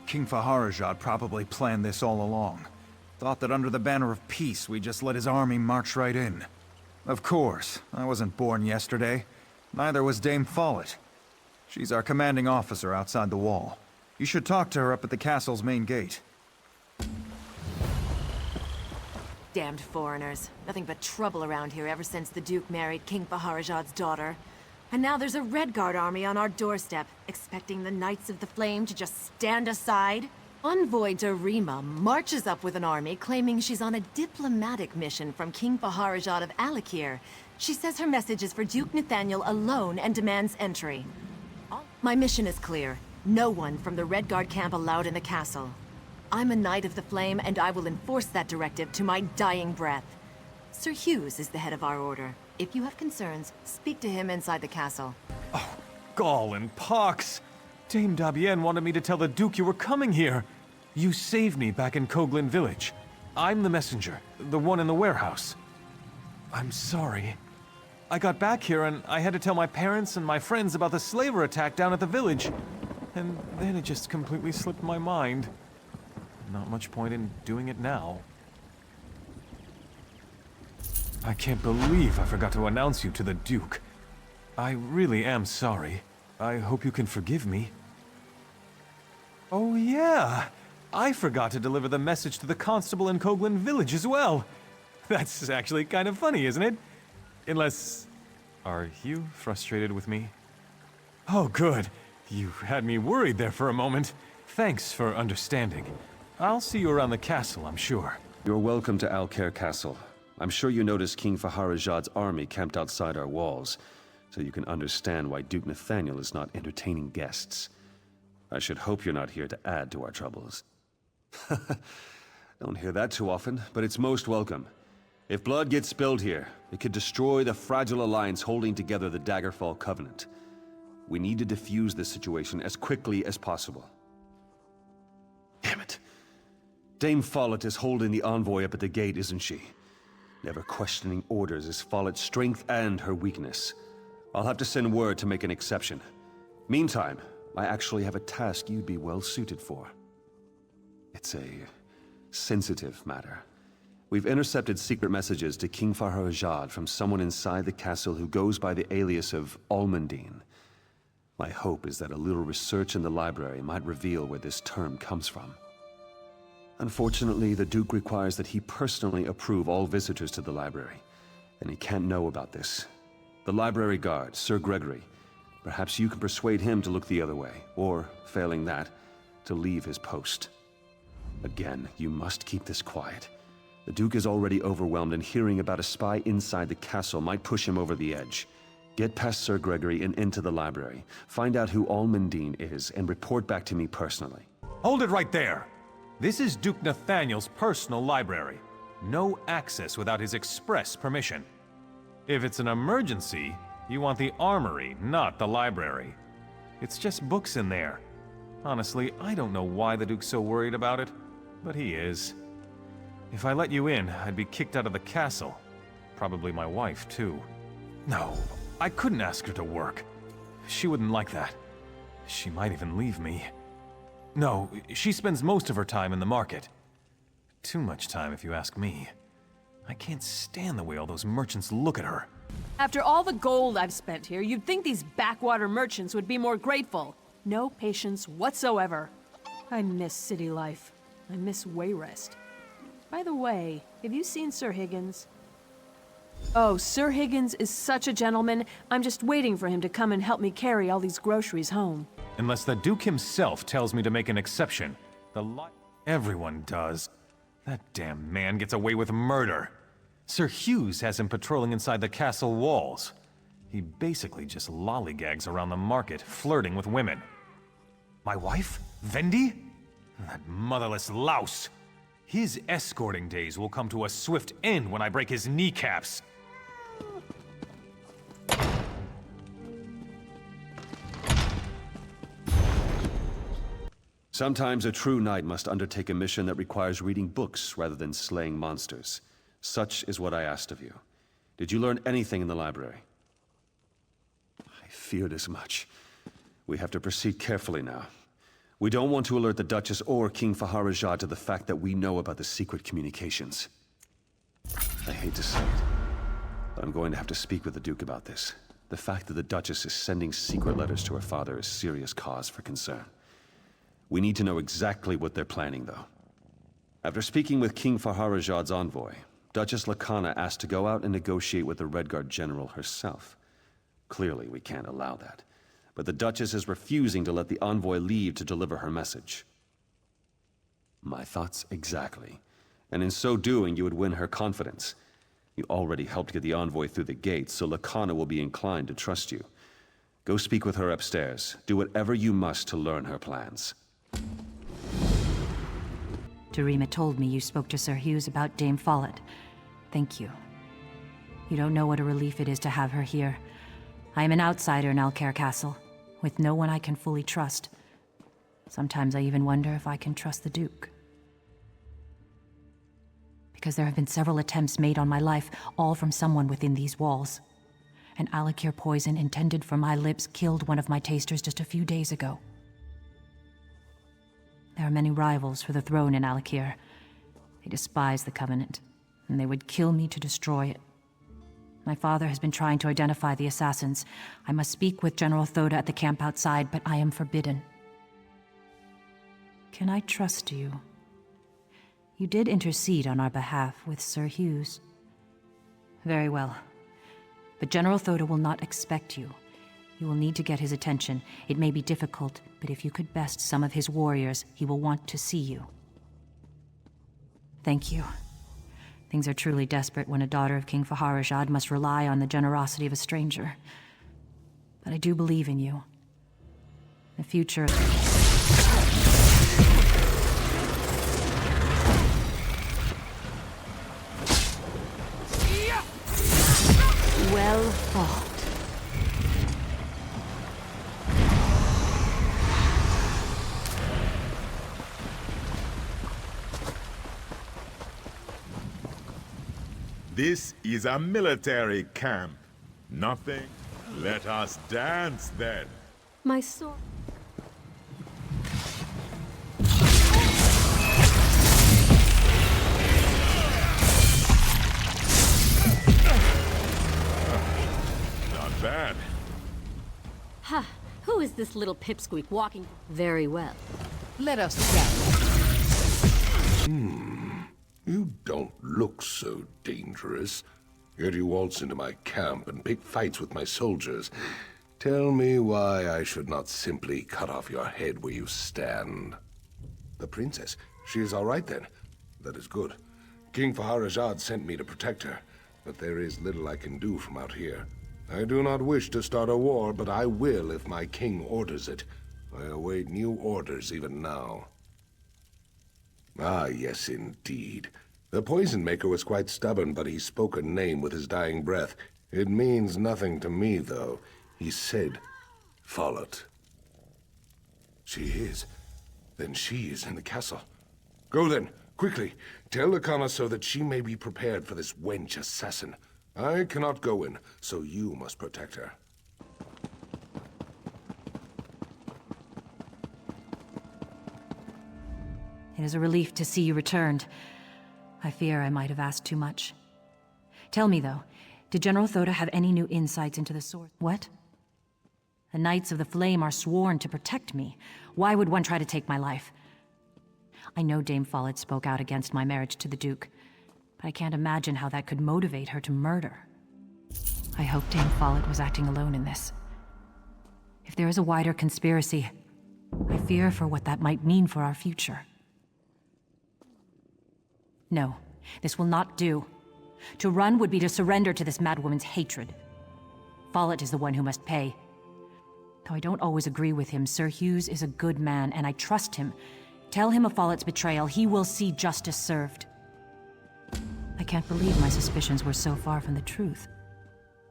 Speaker 21: King Faharajad probably planned this all along. Thought that under the banner of peace, we'd just let his army march right in. Of course, I wasn't born yesterday. Neither was Dame Follett. She's our commanding officer outside the wall. You should talk to her up at the castle's main gate.
Speaker 4: Damned foreigners. Nothing but trouble around here ever since the Duke married King Faharajad's daughter. And now there's a Redguard army on our doorstep, expecting the Knights of the Flame to just stand aside? Envoy Darima marches up with an army claiming she's on a diplomatic mission from King Faharajad of Alakir. She says her message is for Duke Nathaniel alone and demands entry. My mission is clear. No one from the Redguard camp allowed in the castle. I'm a Knight of the Flame, and I will enforce that directive to my dying breath. Sir Hughes is the head of our order. If you have concerns, speak to him inside the castle.
Speaker 16: Oh, gall and pox! Dame Dabienne wanted me to tell the Duke you were coming here. You saved me back in Coglin Village. I'm the messenger, the one in the warehouse. I'm sorry. I got back here and I had to tell my parents and my friends about the slaver attack down at the village. And then it just completely slipped my mind. Not much point in doing it now. I can't believe I forgot to announce you to the Duke. I really am sorry. I hope you can forgive me. Oh yeah! I forgot to deliver the message to the constable in Coglin Village as well. That's actually kind of funny, isn't it? Unless... Are you frustrated with me? Oh, good. You had me worried there for a moment. Thanks for understanding. I'll see you around the castle, I'm sure.
Speaker 12: You're welcome to Alcair Castle. I'm sure you noticed King Faharajad's army camped outside our walls, so you can understand why Duke Nathaniel is not entertaining guests. I should hope you're not here to add to our troubles. Don't hear that too often, but it's most welcome. If blood gets spilled here, it could destroy the fragile alliance holding together the Daggerfall Covenant. We need to defuse this situation as quickly as possible. Damn it. Dame Follett is holding the envoy up at the gate, isn't she? Never questioning orders is Follett's strength and her weakness. I'll have to send word to make an exception. Meantime, I actually have a task you'd be well suited for. It's a sensitive matter. We've intercepted secret messages to King Faharajad from someone inside the castle who goes by the alias of Almundine. My hope is that a little research in the library might reveal where this term comes from. Unfortunately, the Duke requires that he personally approve all visitors to the library, and he can't know about this. The library guard, Sir Gregory. Perhaps you can persuade him to look the other way, or, failing that, to leave his post. Again, you must keep this quiet. The Duke is already overwhelmed, and hearing about a spy inside the castle might push him over the edge. Get past Sir Gregory and into the library. Find out who Almundine is, and report back to me personally.
Speaker 16: Hold it right there! This is Duke Nathaniel's personal library. No access without his express permission. If it's an emergency, you want the armory, not the library. It's just books in there. Honestly, I don't know why the Duke's so worried about it, but he is. If I let you in, I'd be kicked out of the castle. Probably my wife, too. No, I couldn't ask her to work. She wouldn't like that. She might even leave me. No, she spends most of her time in the market. Too much time, if you ask me. I can't stand the way all those merchants look at her.
Speaker 14: After all the gold I've spent here, you'd think these backwater merchants would be more grateful. No patience whatsoever. I miss city life. I miss Wayrest. By the way, have you seen Sir Higgins? Oh, Sir Higgins is such a gentleman. I'm just waiting for him to come and help me carry all these groceries home.
Speaker 16: Unless the Duke himself tells me to make an exception. Everyone does. That damn man gets away with murder. Sir Hughes has him patrolling inside the castle walls. He basically just lollygags around the market, flirting with women. My wife? Vendi? That motherless louse! His escorting days will come to a swift end when I break his kneecaps.
Speaker 12: Sometimes a true knight must undertake a mission that requires reading books rather than slaying monsters. Such is what I asked of you. Did you learn anything in the library? I feared as much. We have to proceed carefully now. We don't want to alert the Duchess or King Faharajah to the fact that we know about the secret communications. I hate to say it, but I'm going to have to speak with the Duke about this. The fact that the Duchess is sending secret letters to her father is serious cause for concern. We need to know exactly what they're planning, though. After speaking with King Faharajah's envoy, Duchess Lakana asked to go out and negotiate with the Redguard General herself. Clearly, we can't allow that. But the Duchess is refusing to let the envoy leave to deliver her message. My thoughts exactly. And in so doing, you would win her confidence. You already helped get the envoy through the gates, so Lakana will be inclined to trust you. Go speak with her upstairs. Do whatever you must to learn her plans.
Speaker 7: Darima told me you spoke to Sir Hughes about Dame Follett. Thank you. You don't know what a relief it is to have her here. I am an outsider in Alcaire Castle, with no one I can fully trust. Sometimes I even wonder if I can trust the Duke. Because there have been several attempts made on my life, all from someone within these walls. An Alakir poison intended for my lips killed one of my tasters just a few days ago. There are many rivals for the throne in Alakir. They despise the Covenant, and they would kill me to destroy it. My father has been trying to identify the assassins. I must speak with General Thoda at the camp outside, but I am forbidden. Can I trust you? You did intercede on our behalf with Sir Hughes. Very well. But General Thoda will not expect you. You will need to get his attention. It may be difficult, but if you could best some of his warriors, he will want to see you. Thank you. Things are truly desperate when a daughter of King Faharajah must rely on the generosity of a stranger. But I do believe in you. The future... Well fought.
Speaker 10: This is a military camp. Nothing. Let us dance then.
Speaker 19: My sword.
Speaker 10: Not bad.
Speaker 18: Ha! Who is this little pipsqueak walking? Very well. Let us chat.
Speaker 13: You don't look so dangerous.
Speaker 2: Yet you waltz into my camp and pick fights with my soldiers. Tell me why I should not simply cut off your head where you stand. The princess? She is all right then. That is good. King Faharajad sent me to protect her, but there is little I can do from out here. I do not wish to start a war, but I will if my king orders it. I await new orders even now. Ah, yes, indeed. The poison maker was quite stubborn, but he spoke a name with his dying breath. It means nothing to me, though. He said, "Follett." She is. Then she is in the castle. Go then, quickly. Tell Lakana so that she may be prepared for this wench assassin. I cannot go in, so you must protect her.
Speaker 7: It is a relief to see you returned. I fear I might have asked too much. Tell me, though, did General Thoda have any new insights into the source? What? The Knights of the Flame are sworn to protect me. Why would one try to take my life? I know Dame Follett spoke out against my marriage to the Duke, but I can't imagine how that could motivate her to murder. I hope Dame Follett was acting alone in this. If there is a wider conspiracy, I fear for what that might mean for our future. No, this will not do. To run would be to surrender to this madwoman's hatred. Follett is the one who must pay. Though I don't always agree with him, Sir Hughes is a good man, and I trust him. Tell him of Follett's betrayal. He will see justice served. I can't believe my suspicions were so far from the truth.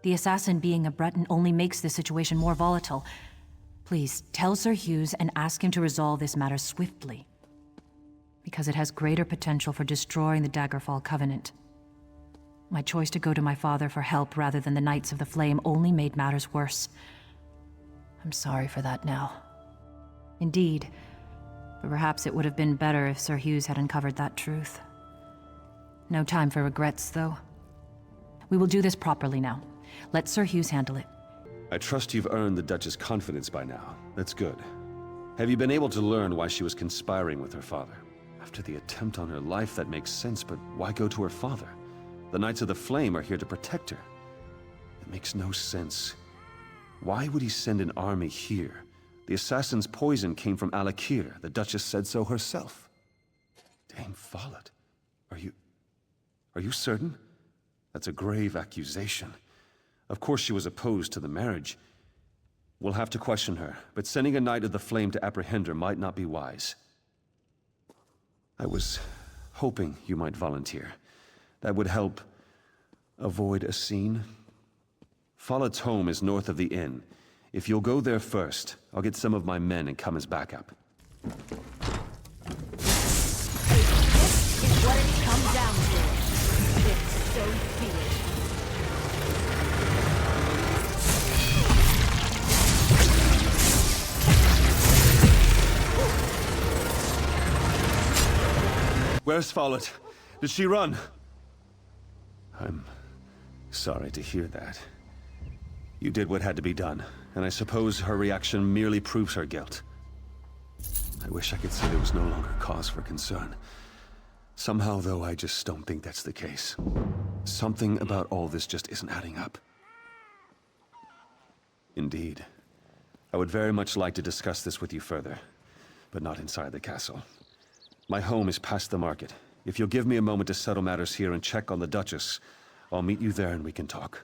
Speaker 7: The assassin being a Breton only makes the situation more volatile. Please, tell Sir Hughes and ask him to resolve this matter swiftly, because it has greater potential for destroying the Daggerfall Covenant. My choice to go to my father for help rather than the Knights of the Flame only made matters worse. I'm sorry for that now. Indeed, but perhaps it would have been better if Sir Hughes had uncovered that truth. No time for regrets, though. We will do this properly now. Let Sir Hughes handle it.
Speaker 12: I trust you've earned the Duchess' confidence by now. That's good. Have you been able to learn why she was conspiring with her father? After the attempt on her life, that makes sense, but why go to her father? The Knights of the Flame are here to protect her. It makes no sense. Why would he send an army here? The assassin's poison came from Alakir. The Duchess said so herself. Dame Follett, are you certain? That's a grave accusation. Of course she was opposed to the marriage. We'll have to question her, but sending a Knight of the Flame to apprehend her might not be wise. I was hoping you might volunteer. That would help avoid a scene. Follett's home is north of the inn. If you'll go there first, I'll get some of my men and come as backup.
Speaker 11: This is what it's come down to. It's so feared.
Speaker 12: Where's Follett? Did she run? I'm sorry to hear that. You did what had to be done, and I suppose her reaction merely proves her guilt. I wish I could say there was no longer cause for concern. Somehow, though, I just don't think that's the case. Something about all this just isn't adding up. Indeed. I would very much like to discuss this with you further, but not inside the castle. My home is past the market. If you'll give me a moment to settle matters here and check on the Duchess, I'll meet you there and we can talk.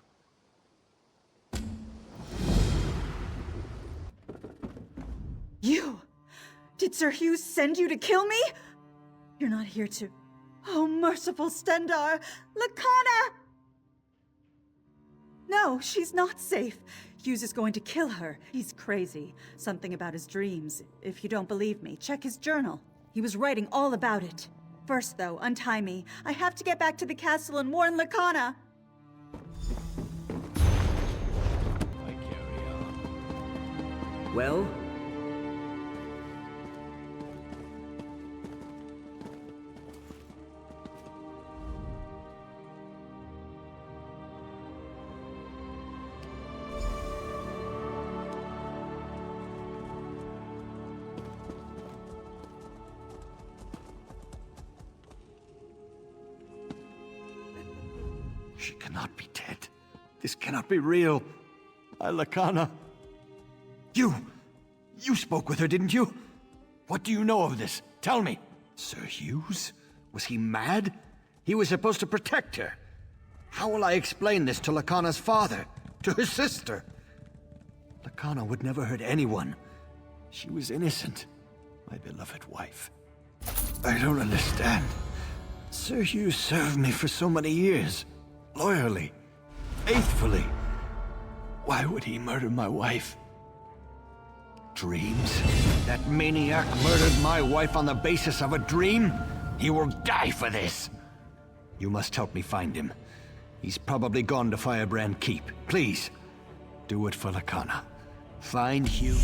Speaker 8: You! Did Sir Hughes send you to kill me? You're not here to... Oh, merciful Stendar! Lakana! No, she's not safe. Hughes is going to kill her. He's crazy. Something about his dreams. If you don't believe me, check his journal. He was writing all about it. First, though, untie me. I have to get back to the castle and warn Lakana.
Speaker 23: Well?
Speaker 3: She cannot be dead. This cannot be real. Lakana. You spoke with her, didn't you? What do you know of this? Tell me. Sir Hughes? Was he mad? He was supposed to protect her. How will I explain this to Lakana's father? To her sister? Lakana would never hurt anyone. She was innocent. My beloved wife. I don't understand. Sir Hughes served me for so many years. Loyally. Faithfully. Why would he murder my wife? Dreams? That maniac murdered my wife on the basis of a dream? He will die for this! You must help me find him. He's probably gone to Firebrand Keep. Please, do it for Lakana. Find Hugh.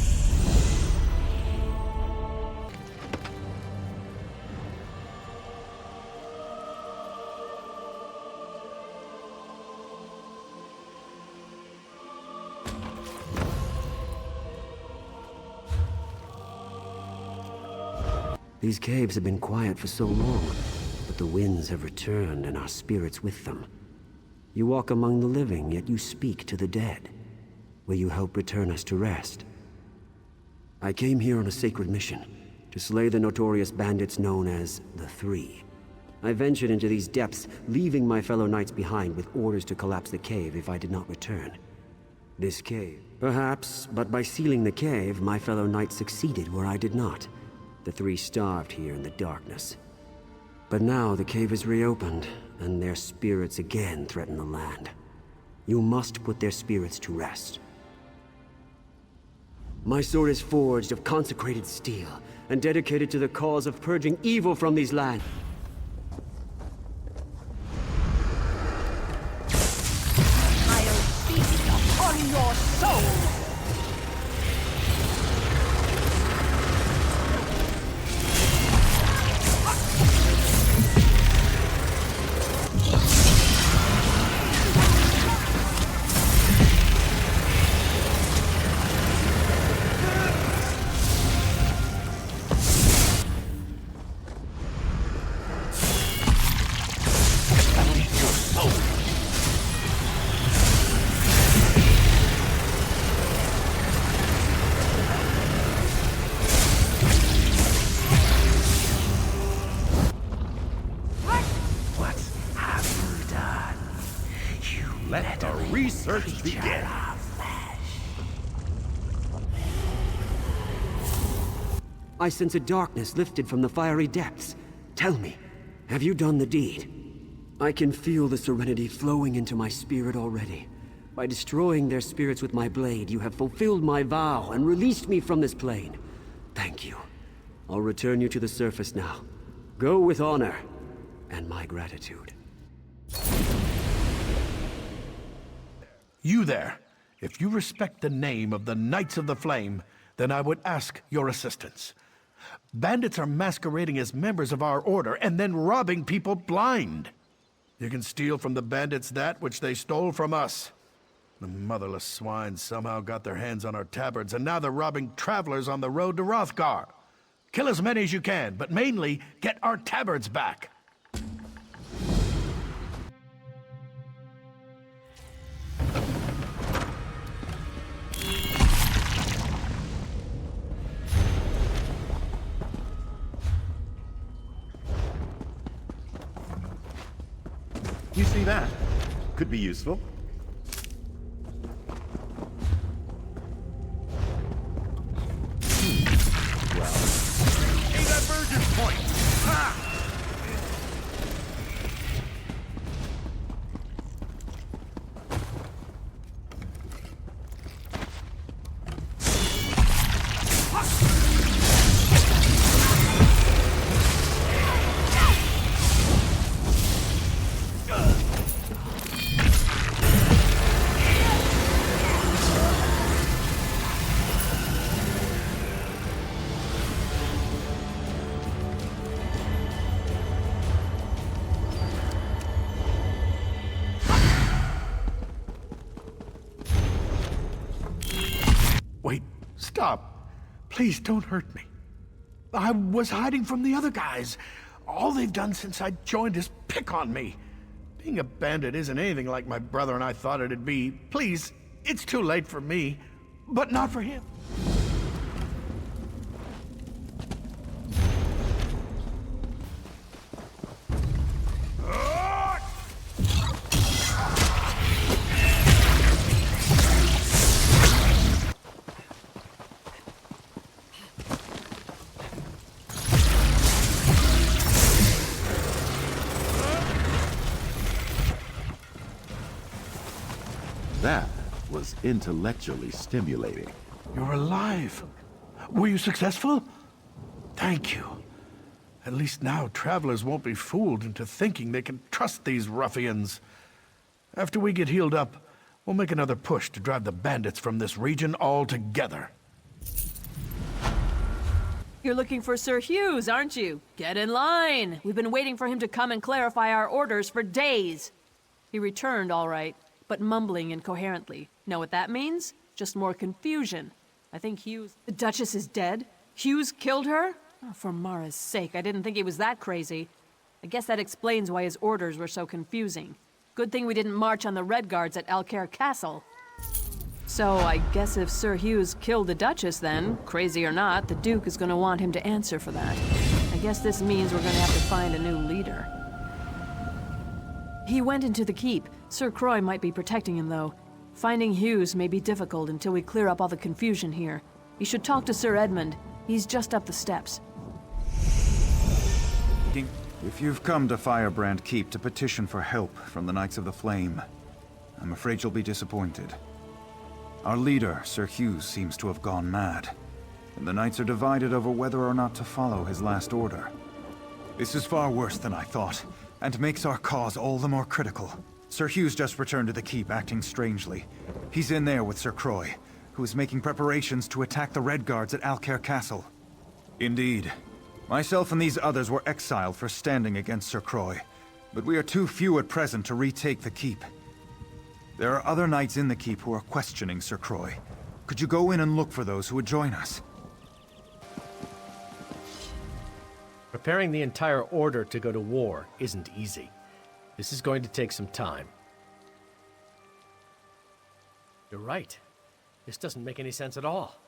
Speaker 1: These caves have been quiet for so long, but the winds have returned and our spirits with them. You walk among the living, yet you speak to the dead. Will you help return us to rest? I came here on a sacred mission, to slay the notorious bandits known as the Three. I ventured into these depths, leaving my fellow knights behind with orders to collapse the cave if I did not return. This cave, perhaps, but by sealing the cave, my fellow knights succeeded where I did not. The Three starved here in the darkness. But now the cave is reopened, and their spirits again threaten the land. You must put their spirits to rest. My sword is forged of consecrated steel, and dedicated to the cause of purging evil from these lands.
Speaker 20: I'll feast upon your soul!
Speaker 22: Let the research begin.
Speaker 1: I sense a darkness lifted from the fiery depths. Tell me, have you done the deed? I can feel the serenity flowing into my spirit already. By destroying their spirits with my blade, you have fulfilled my vow and released me from this plane. Thank you. I'll return you to the surface now. Go with honor and my gratitude.
Speaker 13: You there, if you respect the name of the Knights of the Flame, then I would ask your assistance. Bandits are masquerading as members of our order and then robbing people blind. You can steal from the bandits that which they stole from us. The motherless swine somehow got their hands on our tabards, and now they're robbing travelers on the road to Rothgar. Kill as many as you can, but mainly get our tabards back.
Speaker 22: You see that? Could be useful. Well, a divergence point! Ha!
Speaker 13: Wait, stop. Please don't hurt me. I was hiding from the other guys. All they've done since I joined is pick on me. Being a bandit isn't anything like my brother and I thought it'd be. Please, it's too late for me, but not for him.
Speaker 5: That was intellectually stimulating.
Speaker 13: You're alive. Were you successful? Thank you. At least now travelers won't be fooled into thinking they can trust these ruffians. After we get healed up, we'll make another push to drive the bandits from this region altogether.
Speaker 14: You're looking for Sir Hughes, aren't you? Get in line. We've been waiting for him to come and clarify our orders for days. He returned, all right, but mumbling incoherently. Know what that means? Just more confusion. I think Hughes... The Duchess is dead? Hughes killed her? Oh, for Mara's sake, I didn't think he was that crazy. I guess that explains why his orders were so confusing. Good thing we didn't march on the Red Guards at Alcaire Castle. So, I guess if Sir Hughes killed the Duchess then, crazy or not, the Duke is gonna want him to answer for that. I guess this means we're gonna have to find a new leader. He went into the keep. Sir Croix might be protecting him, though. Finding Hughes may be difficult until we clear up all the confusion here. You should talk to Sir Edmund. He's just up the steps.
Speaker 21: If you've come to Firebrand Keep to petition for help from the Knights of the Flame, I'm afraid you'll be disappointed. Our leader, Sir Hughes, seems to have gone mad, and the Knights are divided over whether or not to follow his last order. This is far worse than I thought, and makes our cause all the more critical. Sir Hughes just returned to the keep, acting strangely. He's in there with Sir Croix, who is making preparations to attack the Red Guards at Alcaire Castle. Indeed. Myself and these others were exiled for standing against Sir Croix, but we are too few at present to retake the keep. There are other knights in the keep who are questioning Sir Croix. Could you go in and look for those who would join us?
Speaker 6: Preparing the entire order to go to war isn't easy. This is going to take some time. You're right. This doesn't make any sense at all.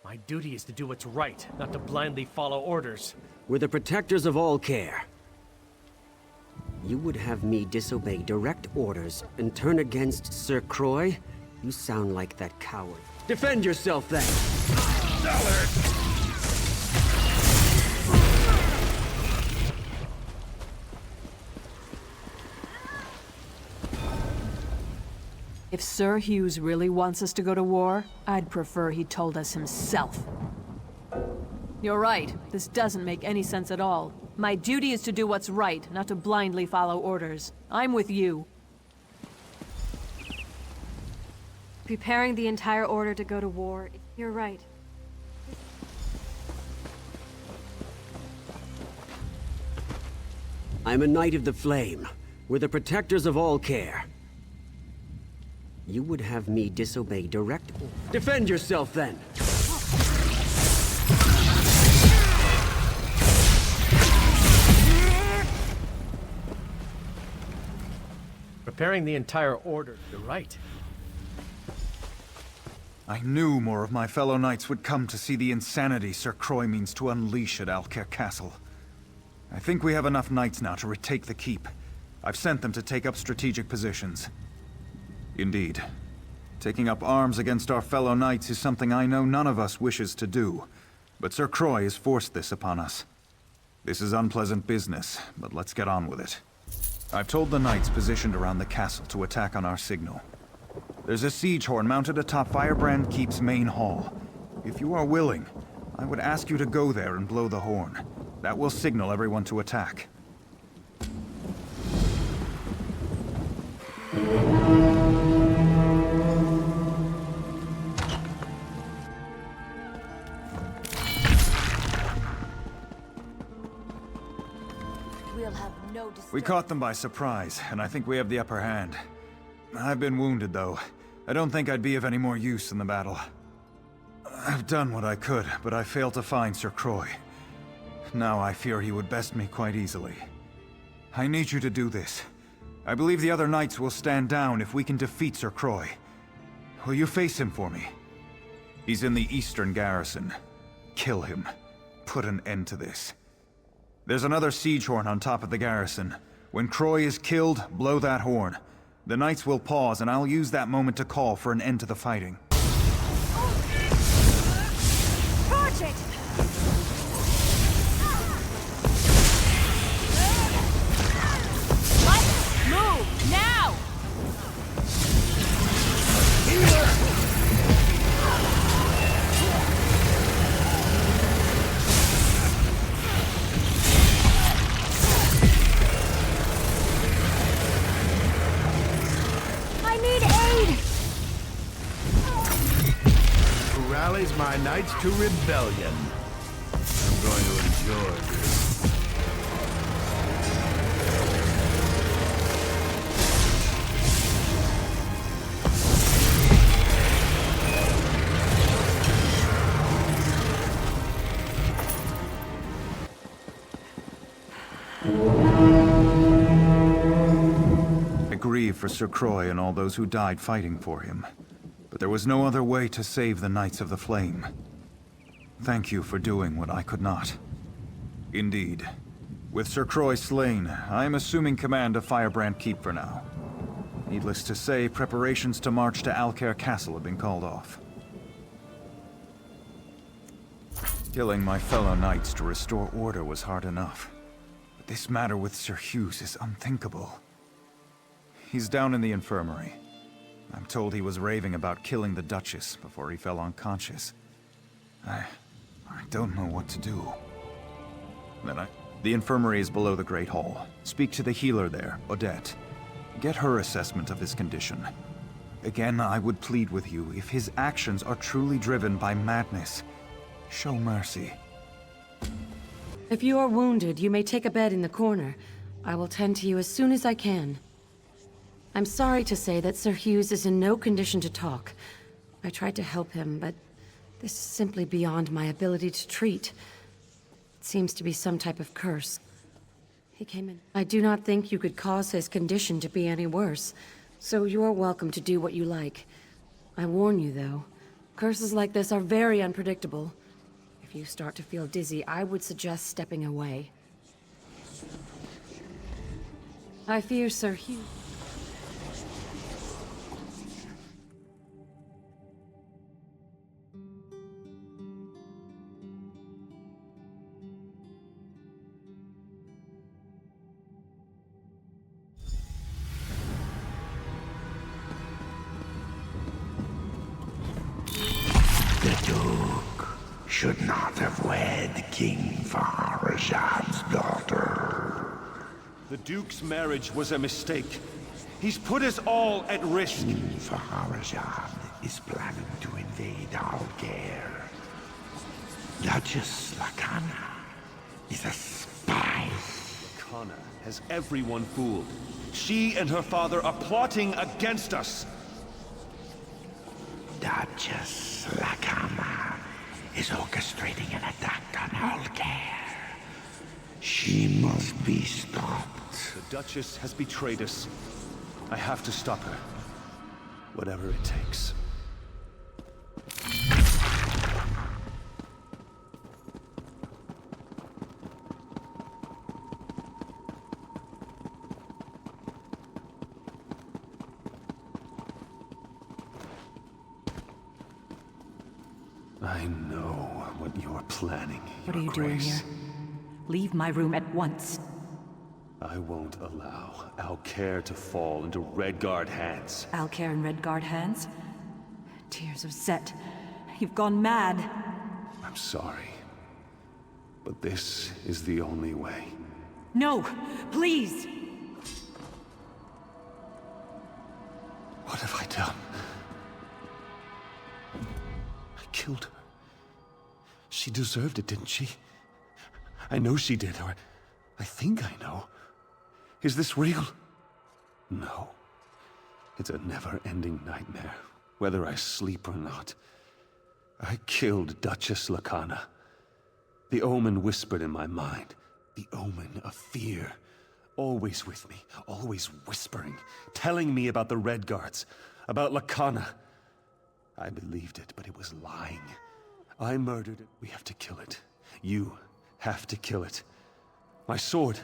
Speaker 6: My duty is to do what's right, not to blindly follow orders.
Speaker 1: We're the protectors of all care. You would have me disobey direct orders and turn against Sir Croix? You sound like that coward. Defend yourself, then!
Speaker 14: If Sir Hughes really wants us to go to war, I'd prefer he told us himself. You're right. This doesn't make any sense at all. My duty is to do what's right, not to blindly follow orders. I'm with you.
Speaker 19: Preparing the entire order to go to war. You're right.
Speaker 1: I'm a Knight of the Flame. We're the protectors of all care. You would have me disobey direct orders. Defend yourself, then!
Speaker 6: Preparing the entire order. You're right.
Speaker 21: I knew more of my fellow knights would come to see the insanity Sir Croix means to unleash at Alcaire Castle. I think we have enough knights now to retake the keep. I've sent them to take up strategic positions. Indeed. Taking up arms against our fellow knights is something I know none of us wishes to do, but Sir Croix has forced this upon us. This is unpleasant business, but let's get on with it. I've told the knights positioned around the castle to attack on our signal. There's a siege horn mounted atop Firebrand Keep's main hall. If you are willing, I would ask you to go there and blow the horn. That will signal everyone to attack. We caught them by surprise, and I think we have the upper hand. I've been wounded, though. I don't think I'd be of any more use in the battle. I've done what I could, but I failed to find Sir Croix. Now I fear he would best me quite easily. I need you to do this. I believe the other knights will stand down if we can defeat Sir Croy. Will you face him for me? He's in the eastern garrison. Kill him. Put an end to this. There's another siege horn on top of the garrison. When Croy is killed, blow that horn. The knights will pause, and I'll use that moment to call for an end to the fighting.
Speaker 19: Charge it!
Speaker 14: Move! Now!
Speaker 19: I need aid!
Speaker 13: Who rallies my knights to rebellion? I'm going to enjoy this.
Speaker 21: I grieve for Sir Croy and all those who died fighting for him. But there was no other way to save the Knights of the Flame. Thank you for doing what I could not. Indeed. With Sir Croy slain, I am assuming command of Firebrand Keep for now. Needless to say, preparations to march to Alcaire Castle have been called off. Killing my fellow knights to restore order was hard enough. But this matter with Sir Hughes is unthinkable. He's down in the infirmary. I'm told he was raving about killing the Duchess before he fell unconscious. I don't know what to do. The infirmary is below the Great Hall. Speak to the healer there, Odette. Get her assessment of his condition. Again, I would plead with you, if his actions are truly driven by madness, show mercy.
Speaker 18: If you are wounded, you may take a bed in the corner. I will tend to you as soon as I can. I'm sorry to say that Sir Hughes is in no condition to talk. I tried to help him, but this is simply beyond my ability to treat. It seems to be some type of curse. He came in. I do not think you could cause his condition to be any worse, so you are welcome to do what you like. I warn you, though, curses like this are very unpredictable. If you start to feel dizzy, I would suggest stepping away. I fear Sir Hughes.
Speaker 15: Should not have wed King Farazad's daughter.
Speaker 12: The Duke's marriage was a mistake. He's put us all at risk.
Speaker 15: King Farazad is planning to invade Alcaire. Duchess Lacana is a spy.
Speaker 12: Lacana has everyone fooled. She and her father are plotting against us.
Speaker 15: Duchess Lacana is orchestrating an attack on Alcaire. She must be stopped.
Speaker 12: The Duchess has betrayed us. I have to stop her. Whatever it takes. I know what you're planning,
Speaker 7: What are you doing here? Leave my room at once.
Speaker 12: I won't allow Alcaire to fall into Redguard hands.
Speaker 7: Alcaire in Redguard hands? Tears of Zet. You've gone mad.
Speaker 12: I'm sorry, but this is the only way.
Speaker 7: No, please!
Speaker 12: What have I done? I killed her. She deserved it, didn't she? I know she did, or I think I know. Is this real? No. It's a never-ending nightmare, whether I sleep or not. I killed Duchess Lacana. The omen whispered in my mind. The omen of fear. always with me, always whispering, telling me about the Red Guards, about Lacana. I believed it, but it was lying. I murdered it. We have to kill it. You have to kill it. My sword.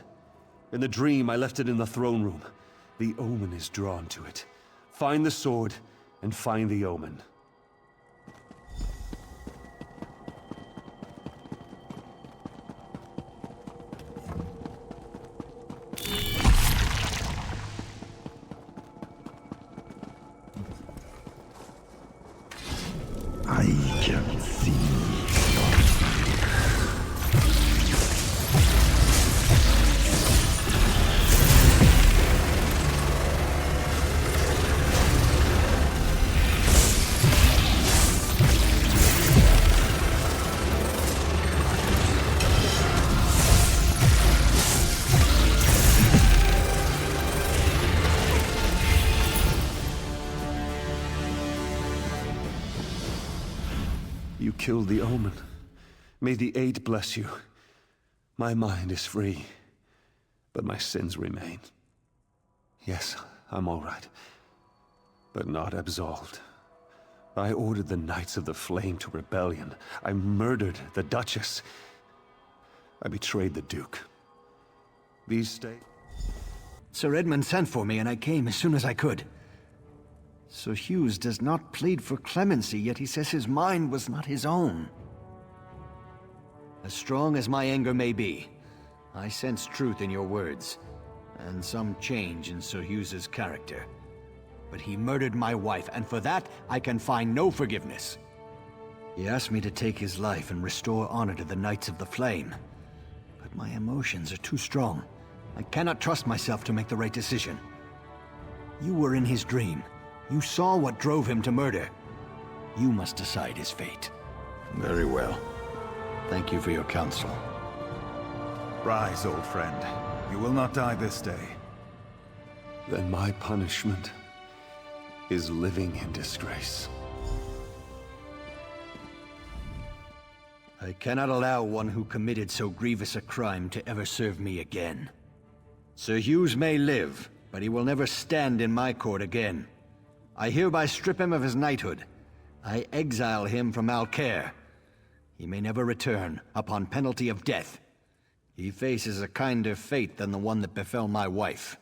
Speaker 12: In the dream, I left it in the throne room. The omen is drawn to it. Find the sword, and find the omen.
Speaker 15: I can see
Speaker 12: You killed the omen. May the Eight bless you. My mind is free, but my sins remain. Yes, I'm all right, but not absolved. I ordered the Knights of the Flame to rebellion. I murdered the Duchess. I betrayed the Duke. These stay.
Speaker 3: Sir Edmund sent for me, and I came as soon as I could. Sir Hughes does not plead for clemency, yet he says his mind was not his own. As strong as my anger may be, I sense truth in your words, and some change in Sir Hughes's character. But he murdered my wife, and for that, I can find no forgiveness. He asked me to take his life and restore honor to the Knights of the Flame. But my emotions are too strong. I cannot trust myself to make the right decision. You were in his dream. You saw what drove him to murder. You must decide his fate.
Speaker 21: Very well.
Speaker 3: Thank you for your counsel.
Speaker 21: Rise, old friend. You will not die this day.
Speaker 12: Then my punishment is living in disgrace.
Speaker 3: I cannot allow one who committed so grievous a crime to ever serve me again. Sir Hughes may live, but he will never stand in my court again. I hereby strip him of his knighthood. I exile him from Alcaire. He may never return, upon penalty of death. He faces a kinder fate than the one that befell my wife.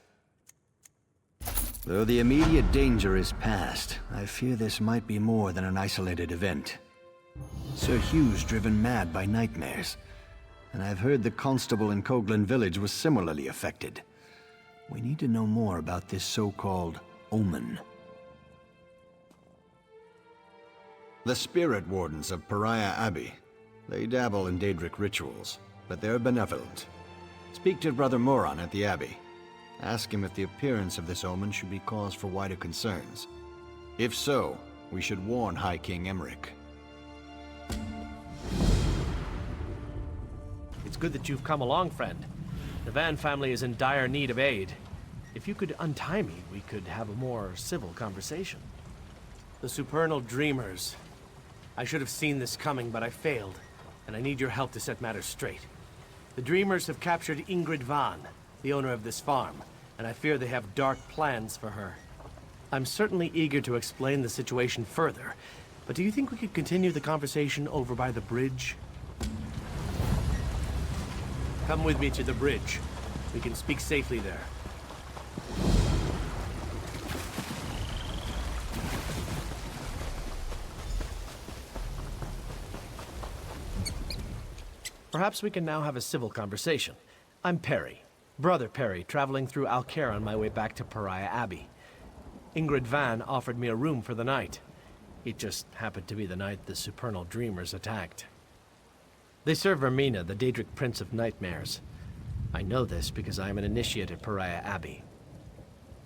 Speaker 3: Though the immediate danger is past, I fear this might be more than an isolated event. Sir Hughes driven mad by nightmares, and I've heard the constable in Coghlan village was similarly affected. We need to know more about this so-called omen. The spirit wardens of Pariah Abbey. They dabble in Daedric rituals, but they're benevolent. Speak to Brother Moron at the Abbey. Ask him if the appearance of this omen should be cause for wider concerns. If so, we should warn High King Emmerich.
Speaker 6: It's good that you've come along, friend. The Van family is in dire need of aid. If you could untie me, we could have a more civil conversation. The Supernal Dreamers. I should have seen this coming, but I failed, and I need your help to set matters straight. The Dreamers have captured Ingrid Van, the owner of this farm, and I fear they have dark plans for her. I'm certainly eager to explain the situation further, but do you think we could continue the conversation over by the bridge? Come with me to the bridge. We can speak safely there. Perhaps we can now have a civil conversation. I'm Perry, Brother Perry, traveling through Alcaire on my way back to Pariah Abbey. Ingrid Van offered me a room for the night. It just happened to be the night the Supernal Dreamers attacked. They serve Vermina, the Daedric Prince of Nightmares. I know this because I am an initiate at Pariah Abbey.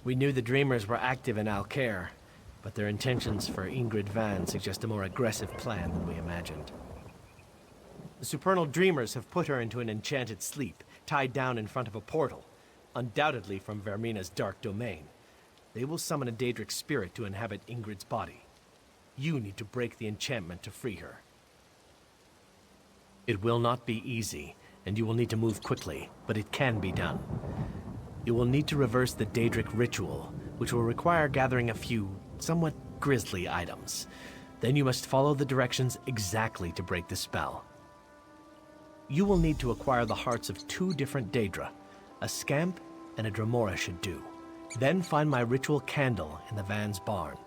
Speaker 6: We knew the Dreamers were active in Alcaire, but their intentions for Ingrid Van suggest a more aggressive plan than we imagined. The Supernal Dreamers have put her into an enchanted sleep, tied down in front of a portal, undoubtedly from Vermina's dark domain. They will summon a Daedric spirit to inhabit Ingrid's body. You need to break the enchantment to free her. It will not be easy, and you will need to move quickly, but it can be done. You will need to reverse the Daedric ritual, which will require gathering a few somewhat grisly items. Then you must follow the directions exactly to break the spell. You will need to acquire the hearts of 2 different Daedra. A Scamp and a Dremora should do. Then find my ritual candle in the Van's barn.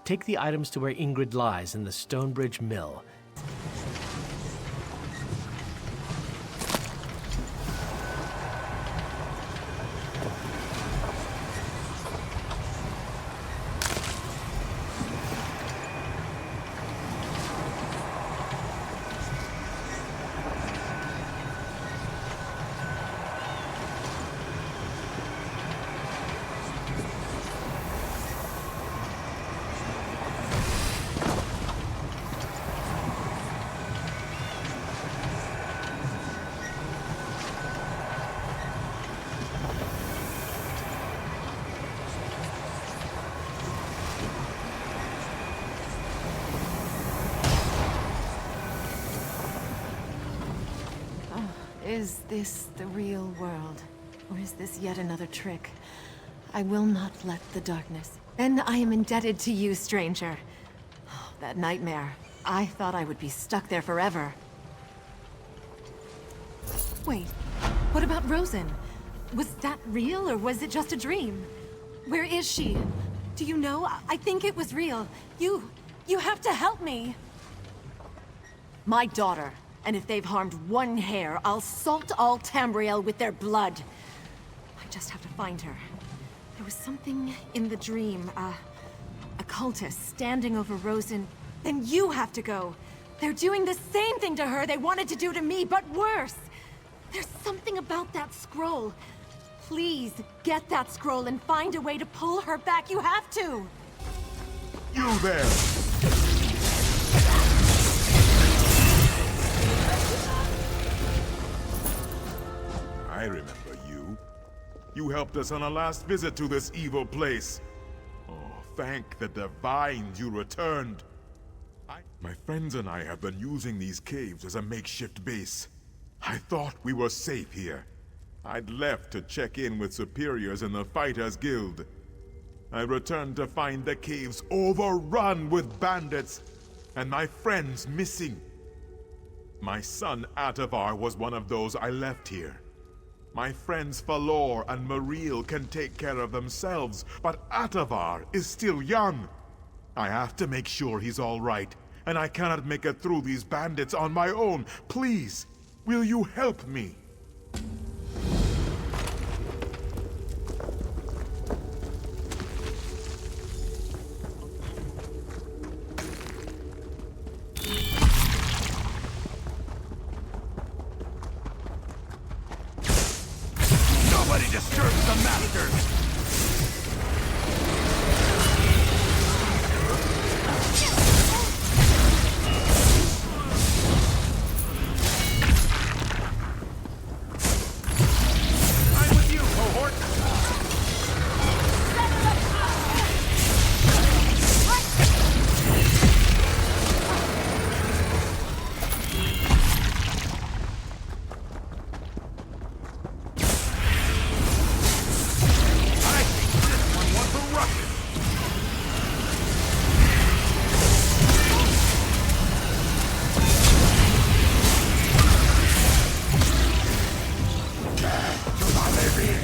Speaker 6: Take the items to where Ingrid lies in the Stonebridge Mill.
Speaker 4: Is this the real world? Or is this yet another trick? I will not let the darkness. Then I am indebted to you, stranger. Oh, that nightmare. I thought I would be stuck there forever. Wait, what about Rosen? Was that real, or was it just a dream? Where is she? Do you know? I think it was real. You have to help me! My daughter. And if they've harmed one hair, I'll salt all Tamriel with their blood. I just have to find her. There was something in the dream, a cultist standing over Rosen. Then you have to go. They're doing the same thing to her they wanted to do to me, but worse. There's something about that scroll. Please, get that scroll and find a way to pull her back. You have to!
Speaker 10: You there! I remember you. You helped us on our last visit to this evil place. Oh, thank the Divines you returned. My friends and I have been using these caves as a makeshift base. I thought we were safe here. I'd left to check in with superiors in the Fighters Guild. I returned to find the caves overrun with bandits, and my friends missing. My son Atavar was one of those I left here. My friends Falor and Mariel can take care of themselves, but Atavar is still young. I have to make sure he's all right, and I cannot make it through these bandits on my own. Please, will you help me?
Speaker 22: Nobody disturbs the Masters! I'm with you, cohort!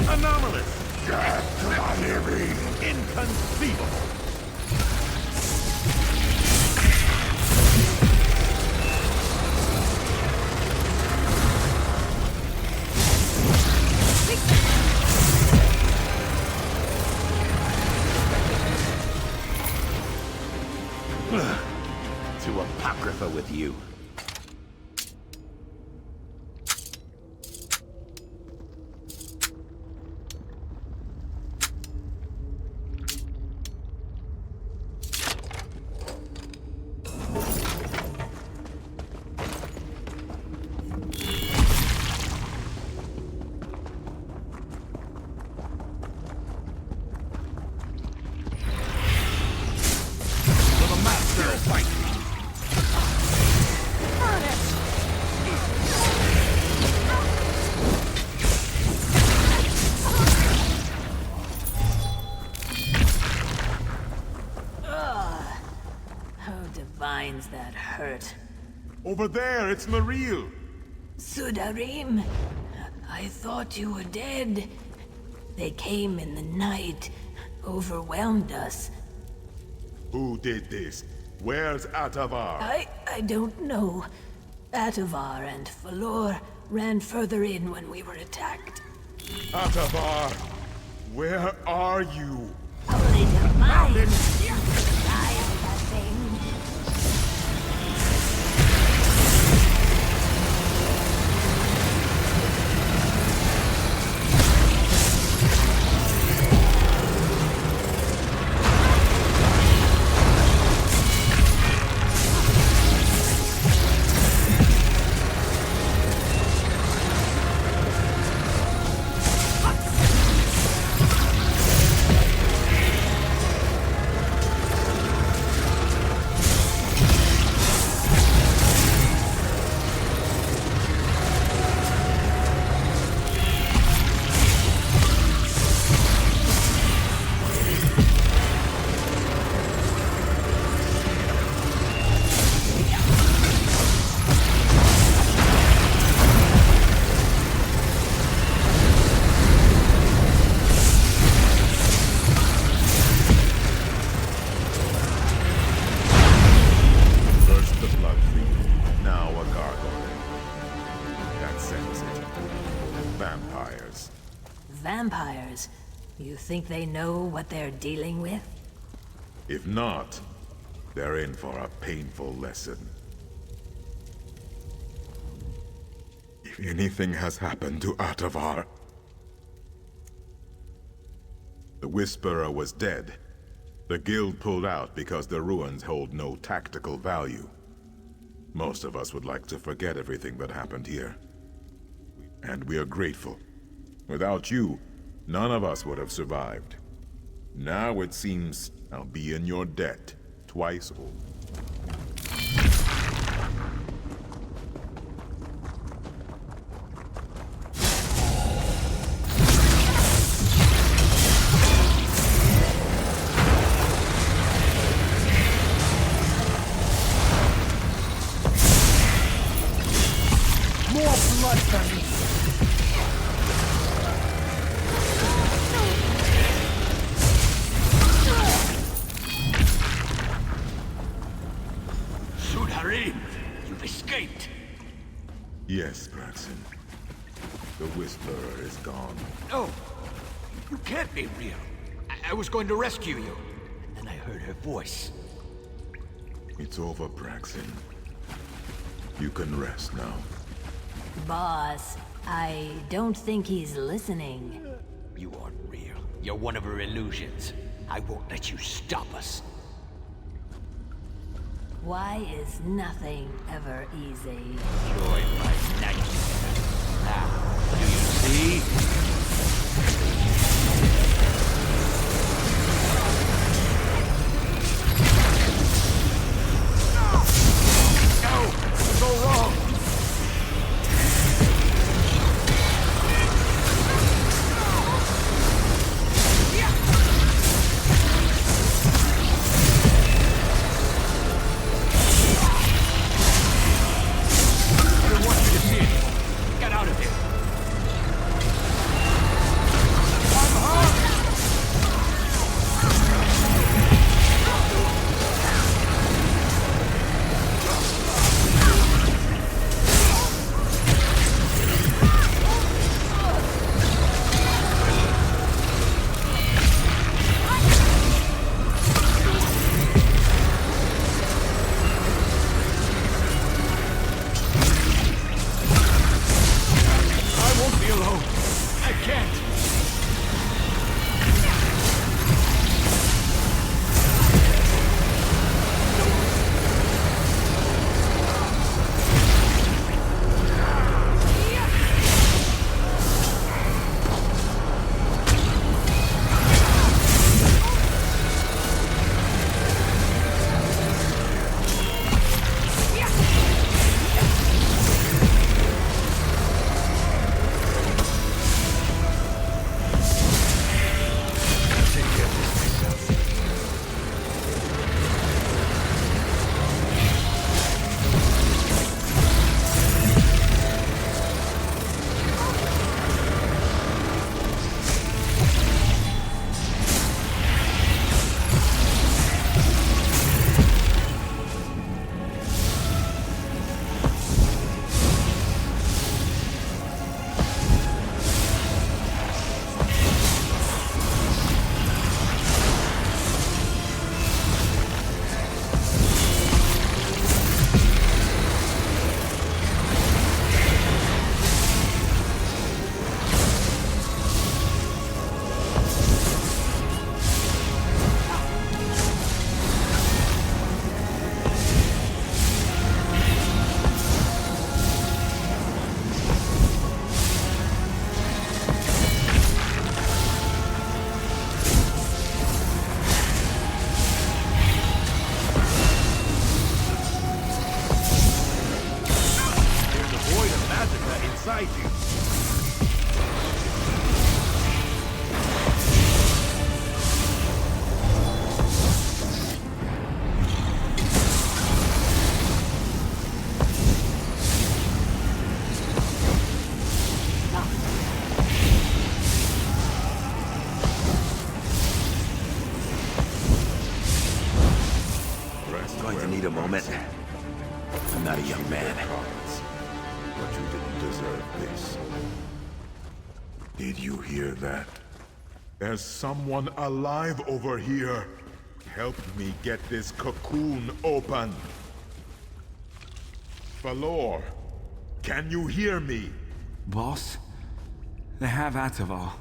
Speaker 22: Anomalous! Inconceivable! To Apocrypha with you.
Speaker 9: divines that hurt.
Speaker 10: Over there, it's Maril!
Speaker 9: Sudarim, I thought you were dead. They came in the night, overwhelmed us.
Speaker 10: Who did this? Where's Atavar?
Speaker 9: I don't know. Atavar and Falor ran further in when we were attacked.
Speaker 10: Atavar! Where are you?
Speaker 9: Only divines die of that thing. Vampires? You think they know what they're dealing with?
Speaker 10: If not, they're in for a painful lesson. If anything has happened to Atavar... The Whisperer was dead. The guild pulled out because the ruins hold no tactical value. Most of us would like to forget everything that happened here. And we are grateful. Without you, none of us would have survived. Now it seems I'll be in your debt twice over.
Speaker 13: You've escaped.
Speaker 10: Yes, Braxton. The Whisperer is gone.
Speaker 13: No! You can't be real. I was going to rescue you. And then I heard her voice.
Speaker 10: It's over, Braxton. You can rest now.
Speaker 9: Boss, I don't think he's listening.
Speaker 13: You aren't real. You're one of her illusions. I won't let you stop us.
Speaker 9: Why is nothing ever easy?
Speaker 13: Join my nightmare. Now, do you see?
Speaker 3: going to need a moment. I'm not a young man.
Speaker 10: But you didn't deserve this. Did you hear that? There's someone alive over here. Help me get this cocoon open. Valor, can you hear me?
Speaker 16: Boss? They have Atavar.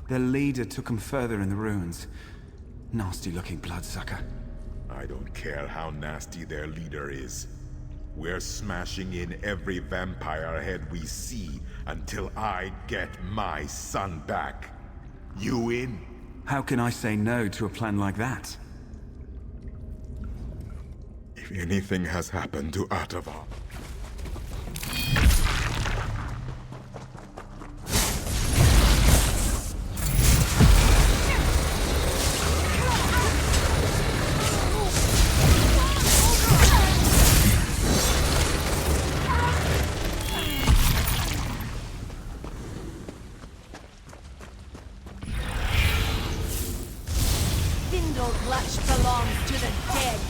Speaker 16: Their leader took him further in the ruins. Nasty-looking bloodsucker.
Speaker 10: I don't care how nasty their leader is. We're smashing in every vampire head we see until I get my son back. You in?
Speaker 16: How can I say no to a plan like that?
Speaker 10: If anything has happened to Atavar,
Speaker 20: Clutch belongs to the dead.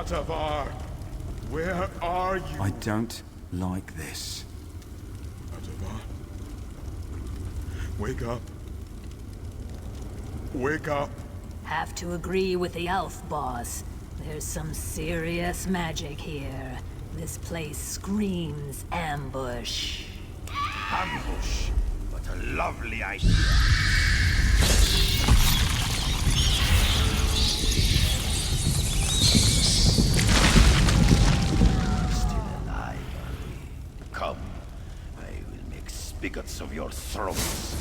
Speaker 10: Atavar, where are you?
Speaker 16: I don't like this.
Speaker 10: Atavar, wake up. Wake up.
Speaker 9: Have to agree with the elf boss. There's some serious magic here. This place screams ambush.
Speaker 15: Ambush. What a lovely idea. Still alive, are we? Come. I will make spigots of your throats.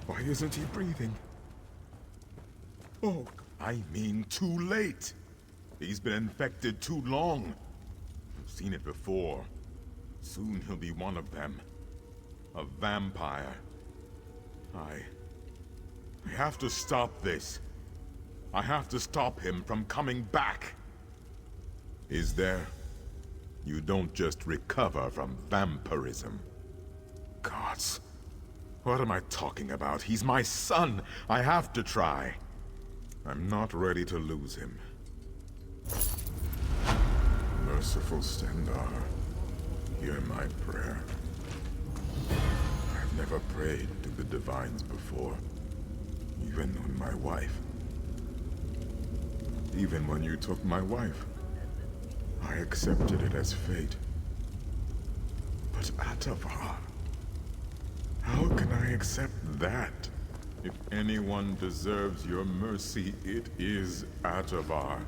Speaker 10: Why isn't he breathing? Oh, I mean too late. He's been infected too long. I've seen it before. Soon he'll be one of them. A vampire. I have to stop this. I have to stop him from coming back. Is there? You don't just recover from vampirism. Gods. What am I talking about? He's my son. I have to try. I'm not ready to lose him. Merciful Stendar, hear my prayer. I've never prayed to the Divines before. Even when my wife. Even when you took my wife. I accepted it as fate. But Atavar... how can I accept that? If anyone deserves your mercy, it is Atavar.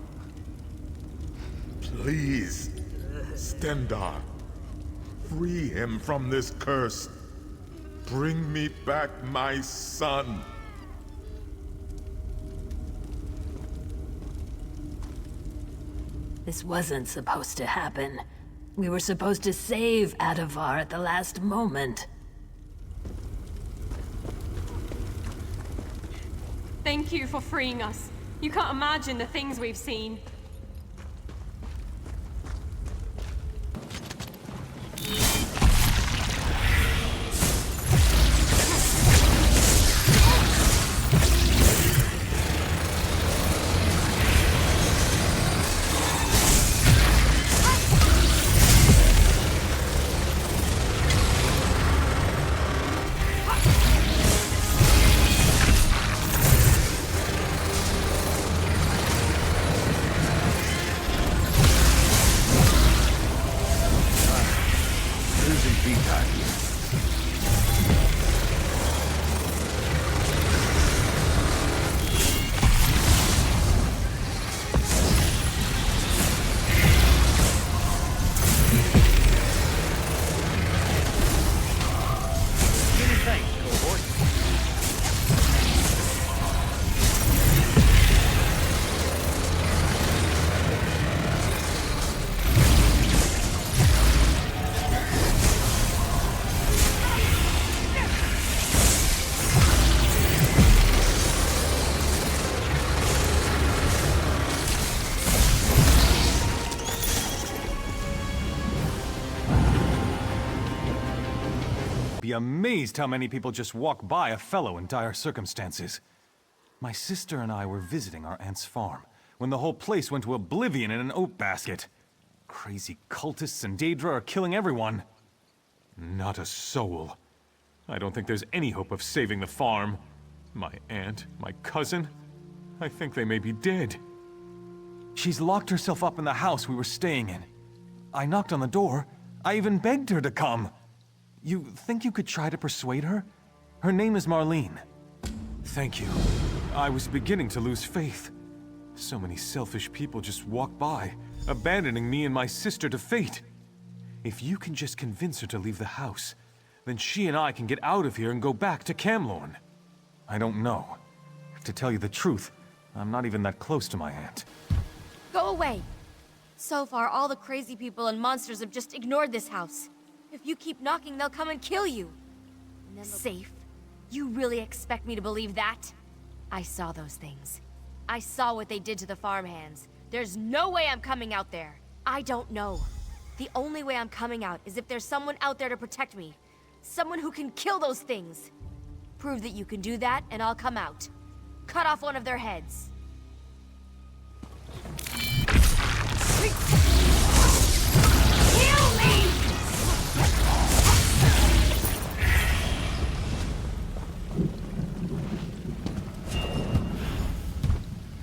Speaker 10: Please, Stendar, free him from this curse. Bring me back my son.
Speaker 9: This wasn't supposed to happen. We were supposed to save Atavar at the last moment.
Speaker 14: Thank you for freeing us. You can't imagine the things we've seen.
Speaker 2: Be amazed how many people just walk by a fellow in dire circumstances. My sister and I were visiting our aunt's farm when the whole place went to oblivion in an oat basket. Crazy cultists and Daedra are killing everyone. Not a soul. I don't think there's any hope of saving the farm. My aunt, my cousin, I think they may be dead. She's locked herself up in the house we were staying in. I knocked on the door. I even begged her to come. You think you could try to persuade her? Her name is Marlene. Thank you. I was beginning to lose faith. So many selfish people just walk by, abandoning me and my sister to fate. If you can just convince her to leave the house, then she and I can get out of here and go back to Camlorn. I don't know. To tell you the truth, I'm not even that close to my aunt.
Speaker 19: Go away! So far, all the crazy people and monsters have just ignored this house. If you keep knocking, they'll come and kill you. Safe? You really expect me to believe that? I saw those things. I saw what they did to the farmhands. There's no way I'm coming out there. I don't know. The only way I'm coming out is if there's someone out there to protect me. Someone who can kill those things. Prove that you can do that, and I'll come out. Cut off one of their heads. Kill me!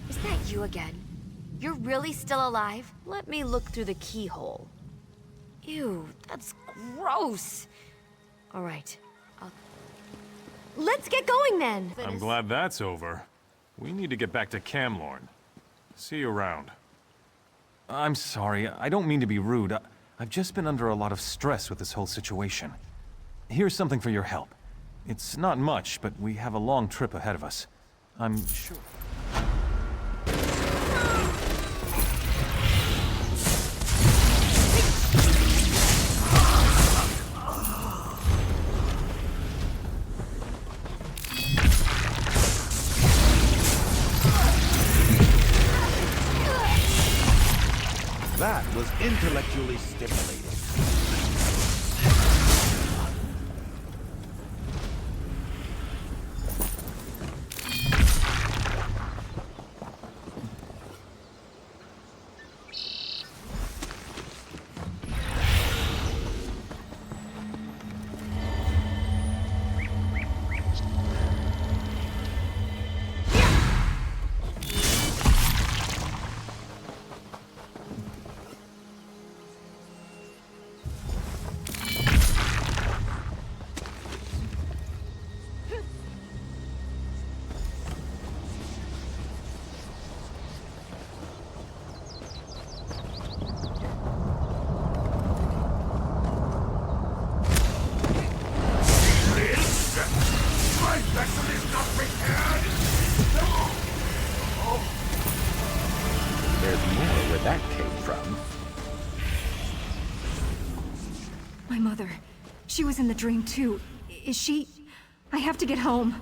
Speaker 19: Is that you again? You're really still alive? Let me look through the keyhole. Ew, that's gross. All right, let's get going then.
Speaker 2: I'm glad that's over. We need to get back to Camlorn. See you around. I'm sorry, I don't mean to be rude. I've just been under a lot of stress with this whole situation. Here's something for your help. It's not much, but we have a long trip ahead of us. I'm sure...
Speaker 22: That was intellectually stimulating.
Speaker 11: My mother. She was in the dream too. Is she... I have to get home.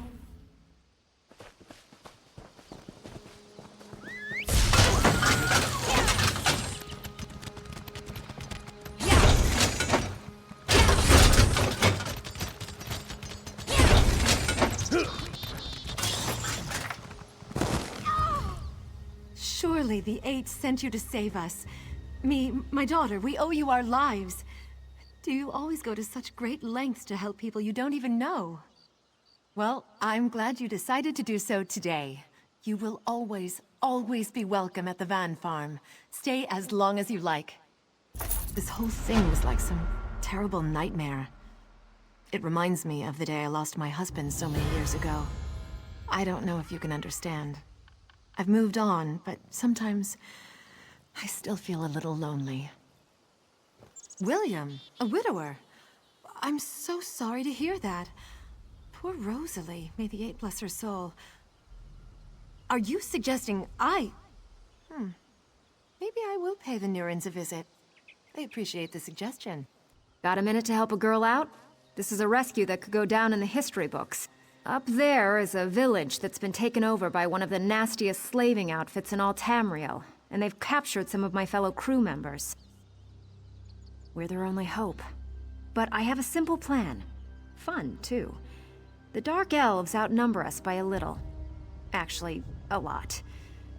Speaker 11: Surely the Eight sent you to save us. Me, my daughter, we owe you our lives. Do you always go to such great lengths to help people you don't even know?
Speaker 4: Well, I'm glad you decided to do so today. You will always, always be welcome at the Van Farm. Stay as long as you like. This whole thing was like some terrible nightmare. It reminds me of the day I lost my husband so many years ago. I don't know if you can understand. I've moved on, but sometimes I still feel a little lonely. William, a widower. I'm so sorry to hear that. Poor Rosalie, may the Eight bless her soul. Are you suggesting I... Maybe I will pay the Nurins a visit. I appreciate the suggestion.
Speaker 17: Got a minute to help a girl out? This is a rescue that could go down in the history books. Up there is a village that's been taken over by one of the nastiest slaving outfits in all Tamriel, and they've captured some of my fellow crew members. We're their only hope. But I have a simple plan. Fun, too. The Dark Elves outnumber us by a little. Actually, a lot.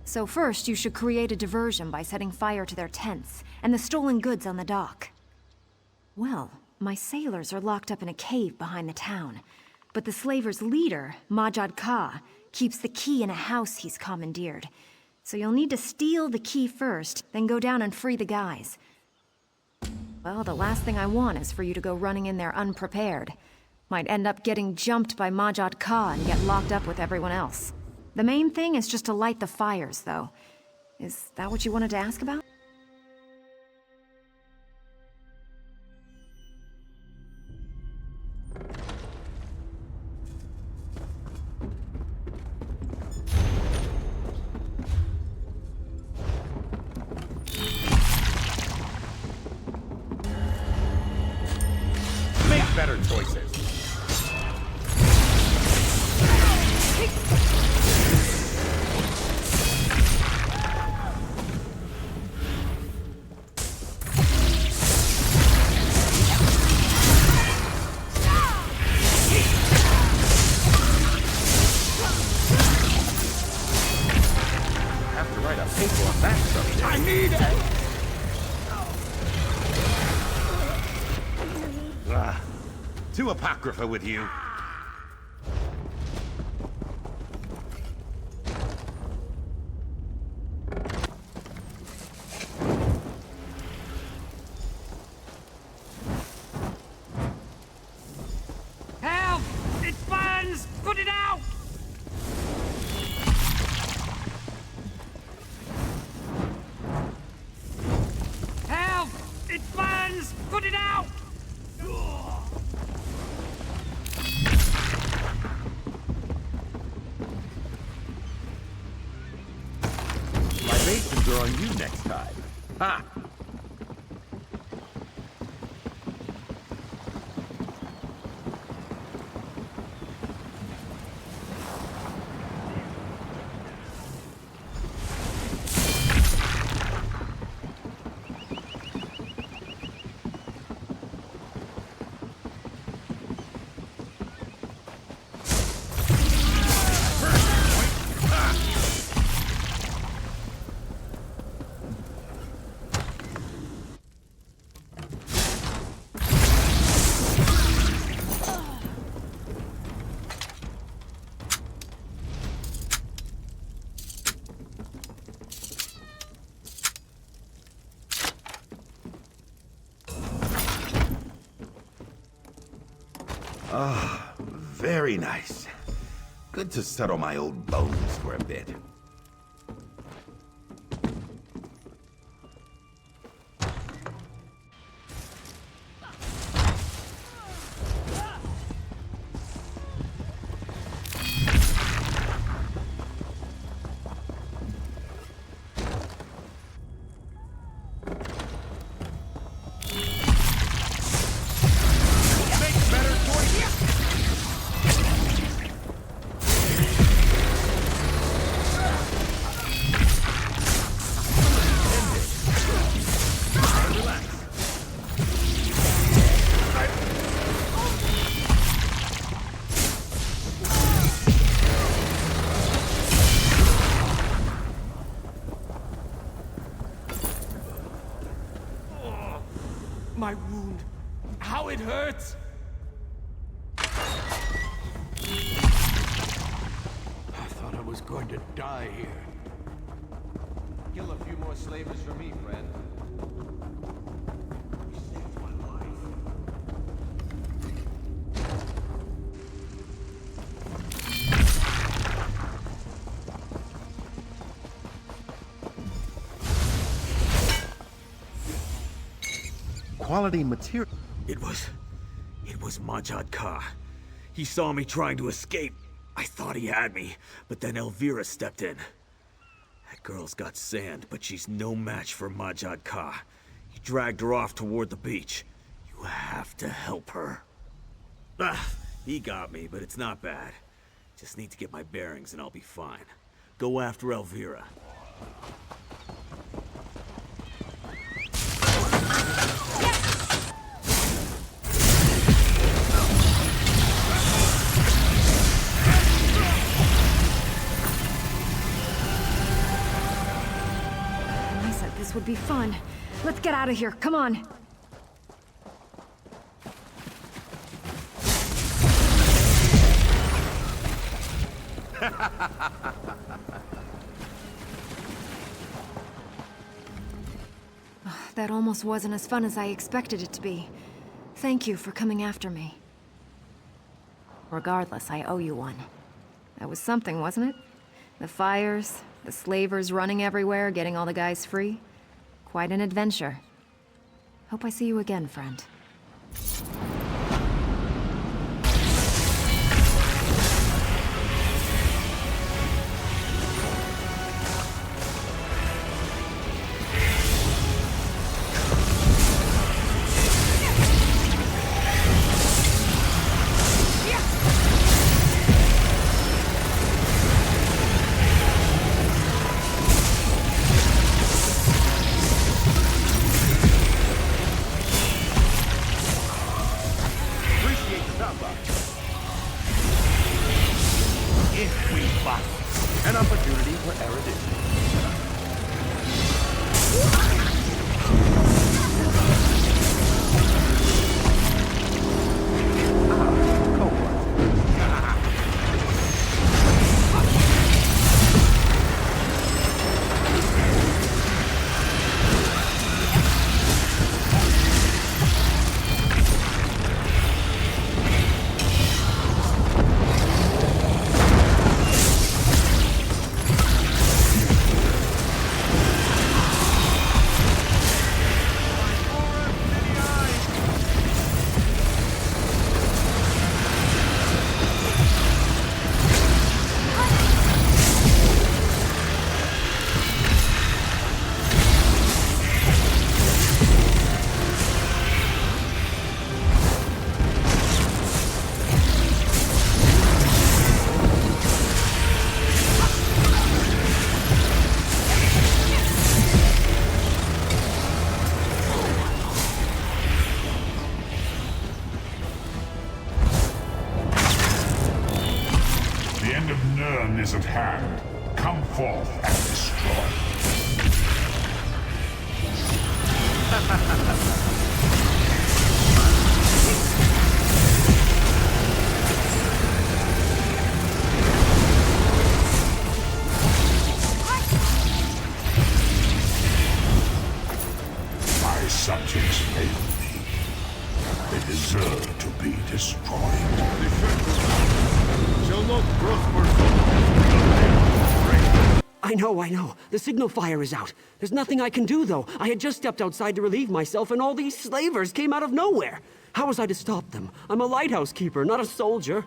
Speaker 17: So first, you should create a diversion by setting fire to their tents and the stolen goods on the dock. Well, my sailors are locked up in a cave behind the town, but the slavers' leader, Majad Ka, keeps the key in a house he's commandeered. So you'll need to steal the key first, then go down and free the guys. Well, the last thing I want is for you to go running in there unprepared. Might end up getting jumped by Majad Ka and get locked up with everyone else. The main thing is just to light the fires, though. Is that what you wanted to ask about?
Speaker 22: Make better choices. Have to write a paper on that subject. I need it! To Apocrypha with you.
Speaker 20: Help! It burns! Put it out! Help! It burns! Put it out!
Speaker 22: Libations are on you next time. Ha!
Speaker 15: Ah, very nice. Good to settle my old bones for a bit.
Speaker 20: My wound. How it hurts!
Speaker 13: I thought I was going to die here.
Speaker 12: Kill a few more slavers for me, friend. You saved my life.
Speaker 13: Quality material.
Speaker 5: It was Majad Ka. He saw me trying to escape. I thought he had me, but then Elvira stepped in. That girl's got sand, but she's no match for Majad Ka. He dragged her off toward the beach. You have to help her. He got me, but it's not bad. Just need to get my bearings and I'll be fine. Go after Elvira.
Speaker 17: would be fun. Let's get out of here, come on. That almost wasn't as fun as I expected it to be. Thank you for coming after me. Regardless, I owe you one. That was something, wasn't it? The fires, the slavers running everywhere, getting all the guys free. Quite an adventure. Hope I see you again, friend.
Speaker 15: An opportunity for erudition.
Speaker 1: Is at hand. Come forth and destroy. My subjects fail me. They deserve to be destroyed.
Speaker 5: Shall not prosper. I know. The signal fire is out. There's nothing I can do, though. I had just stepped outside to relieve myself, and all these slavers came out of nowhere. How was I to stop them? I'm a lighthouse keeper, not a soldier.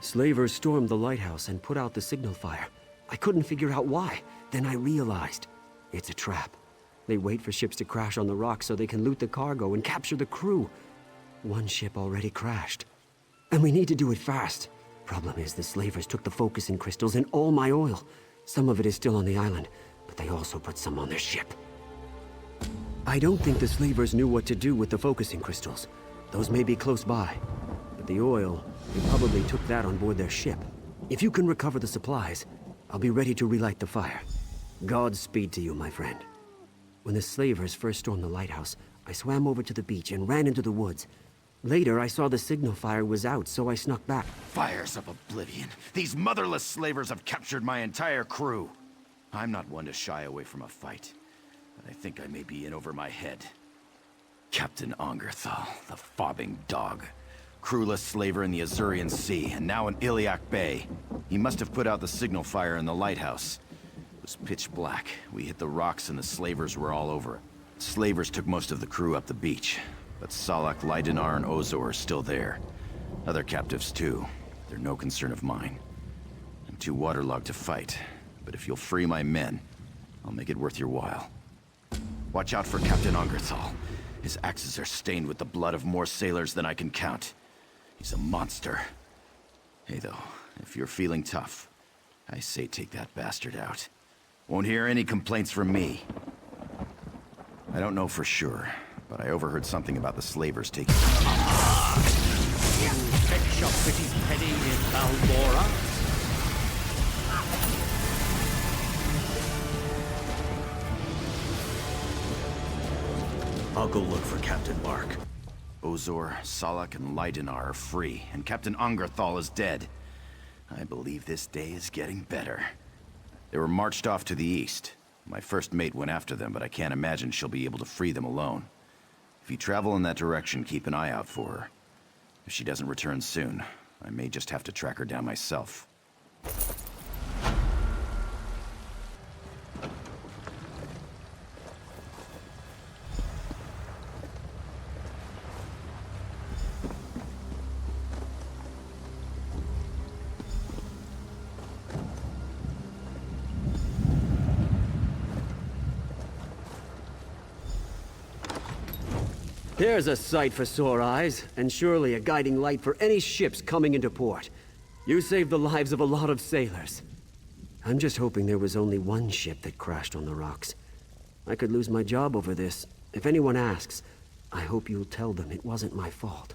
Speaker 5: Slavers stormed the lighthouse and put out the signal fire. I couldn't figure out why. Then I realized it's a trap. They wait for ships to crash on the rocks so they can loot the cargo and capture the crew. One ship already crashed. And we need to do it fast. Problem is, the slavers took the focusing crystals and all my oil. Some of it is still on the island, but they also put some on their ship. I don't think the slavers knew what to do with the focusing crystals. Those may be close by. But the oil, they probably took that on board their ship. If you can recover the supplies, I'll be ready to relight the fire. Godspeed to you, my friend. When the slavers first stormed the lighthouse, I swam over to the beach and ran into the woods. Later, I saw the signal fire was out, so I snuck back.
Speaker 15: Fires of oblivion. These motherless slavers have captured my entire crew. I'm not one to shy away from a fight, but I think I may be in over my head. Captain Ongerthal, the fobbing dog. Crewless slaver in the Azurian Sea, and now in Iliac Bay. He must have put out the signal fire in the lighthouse. It was pitch black. We hit the rocks and the slavers were all over it. Slavers took most of the crew up the beach. But Salak, Leidenar, and Ozor are still there. Other captives, too. They're no concern of mine. I'm too waterlogged to fight, but if you'll free my men, I'll make it worth your while. Watch out for Captain Ongerthal. His axes are stained with the blood of more sailors than I can count. He's a monster. Hey, though, if you're feeling tough, I say take that bastard out. Won't hear any complaints from me. I don't know for sure, but I overheard something about the slavers taking...
Speaker 20: Fetch your pretty penny in Balmora.
Speaker 5: I'll go look for Captain Mark.
Speaker 15: Ozor, Salak, and Leidenar are free, and Captain Angerthal is dead. I believe this day is getting better. They were marched off to the east. My first mate went after them, but I can't imagine she'll be able to free them alone. If you travel in that direction, keep an eye out for her. If she doesn't return soon, I may just have to track her down myself.
Speaker 8: There's a sight for sore eyes, and surely a guiding light for any ships coming into port. You saved the lives of a lot of sailors. I'm just hoping there was only one ship that crashed on the rocks. I could lose my job over this. If anyone asks, I hope you'll tell them it wasn't my fault.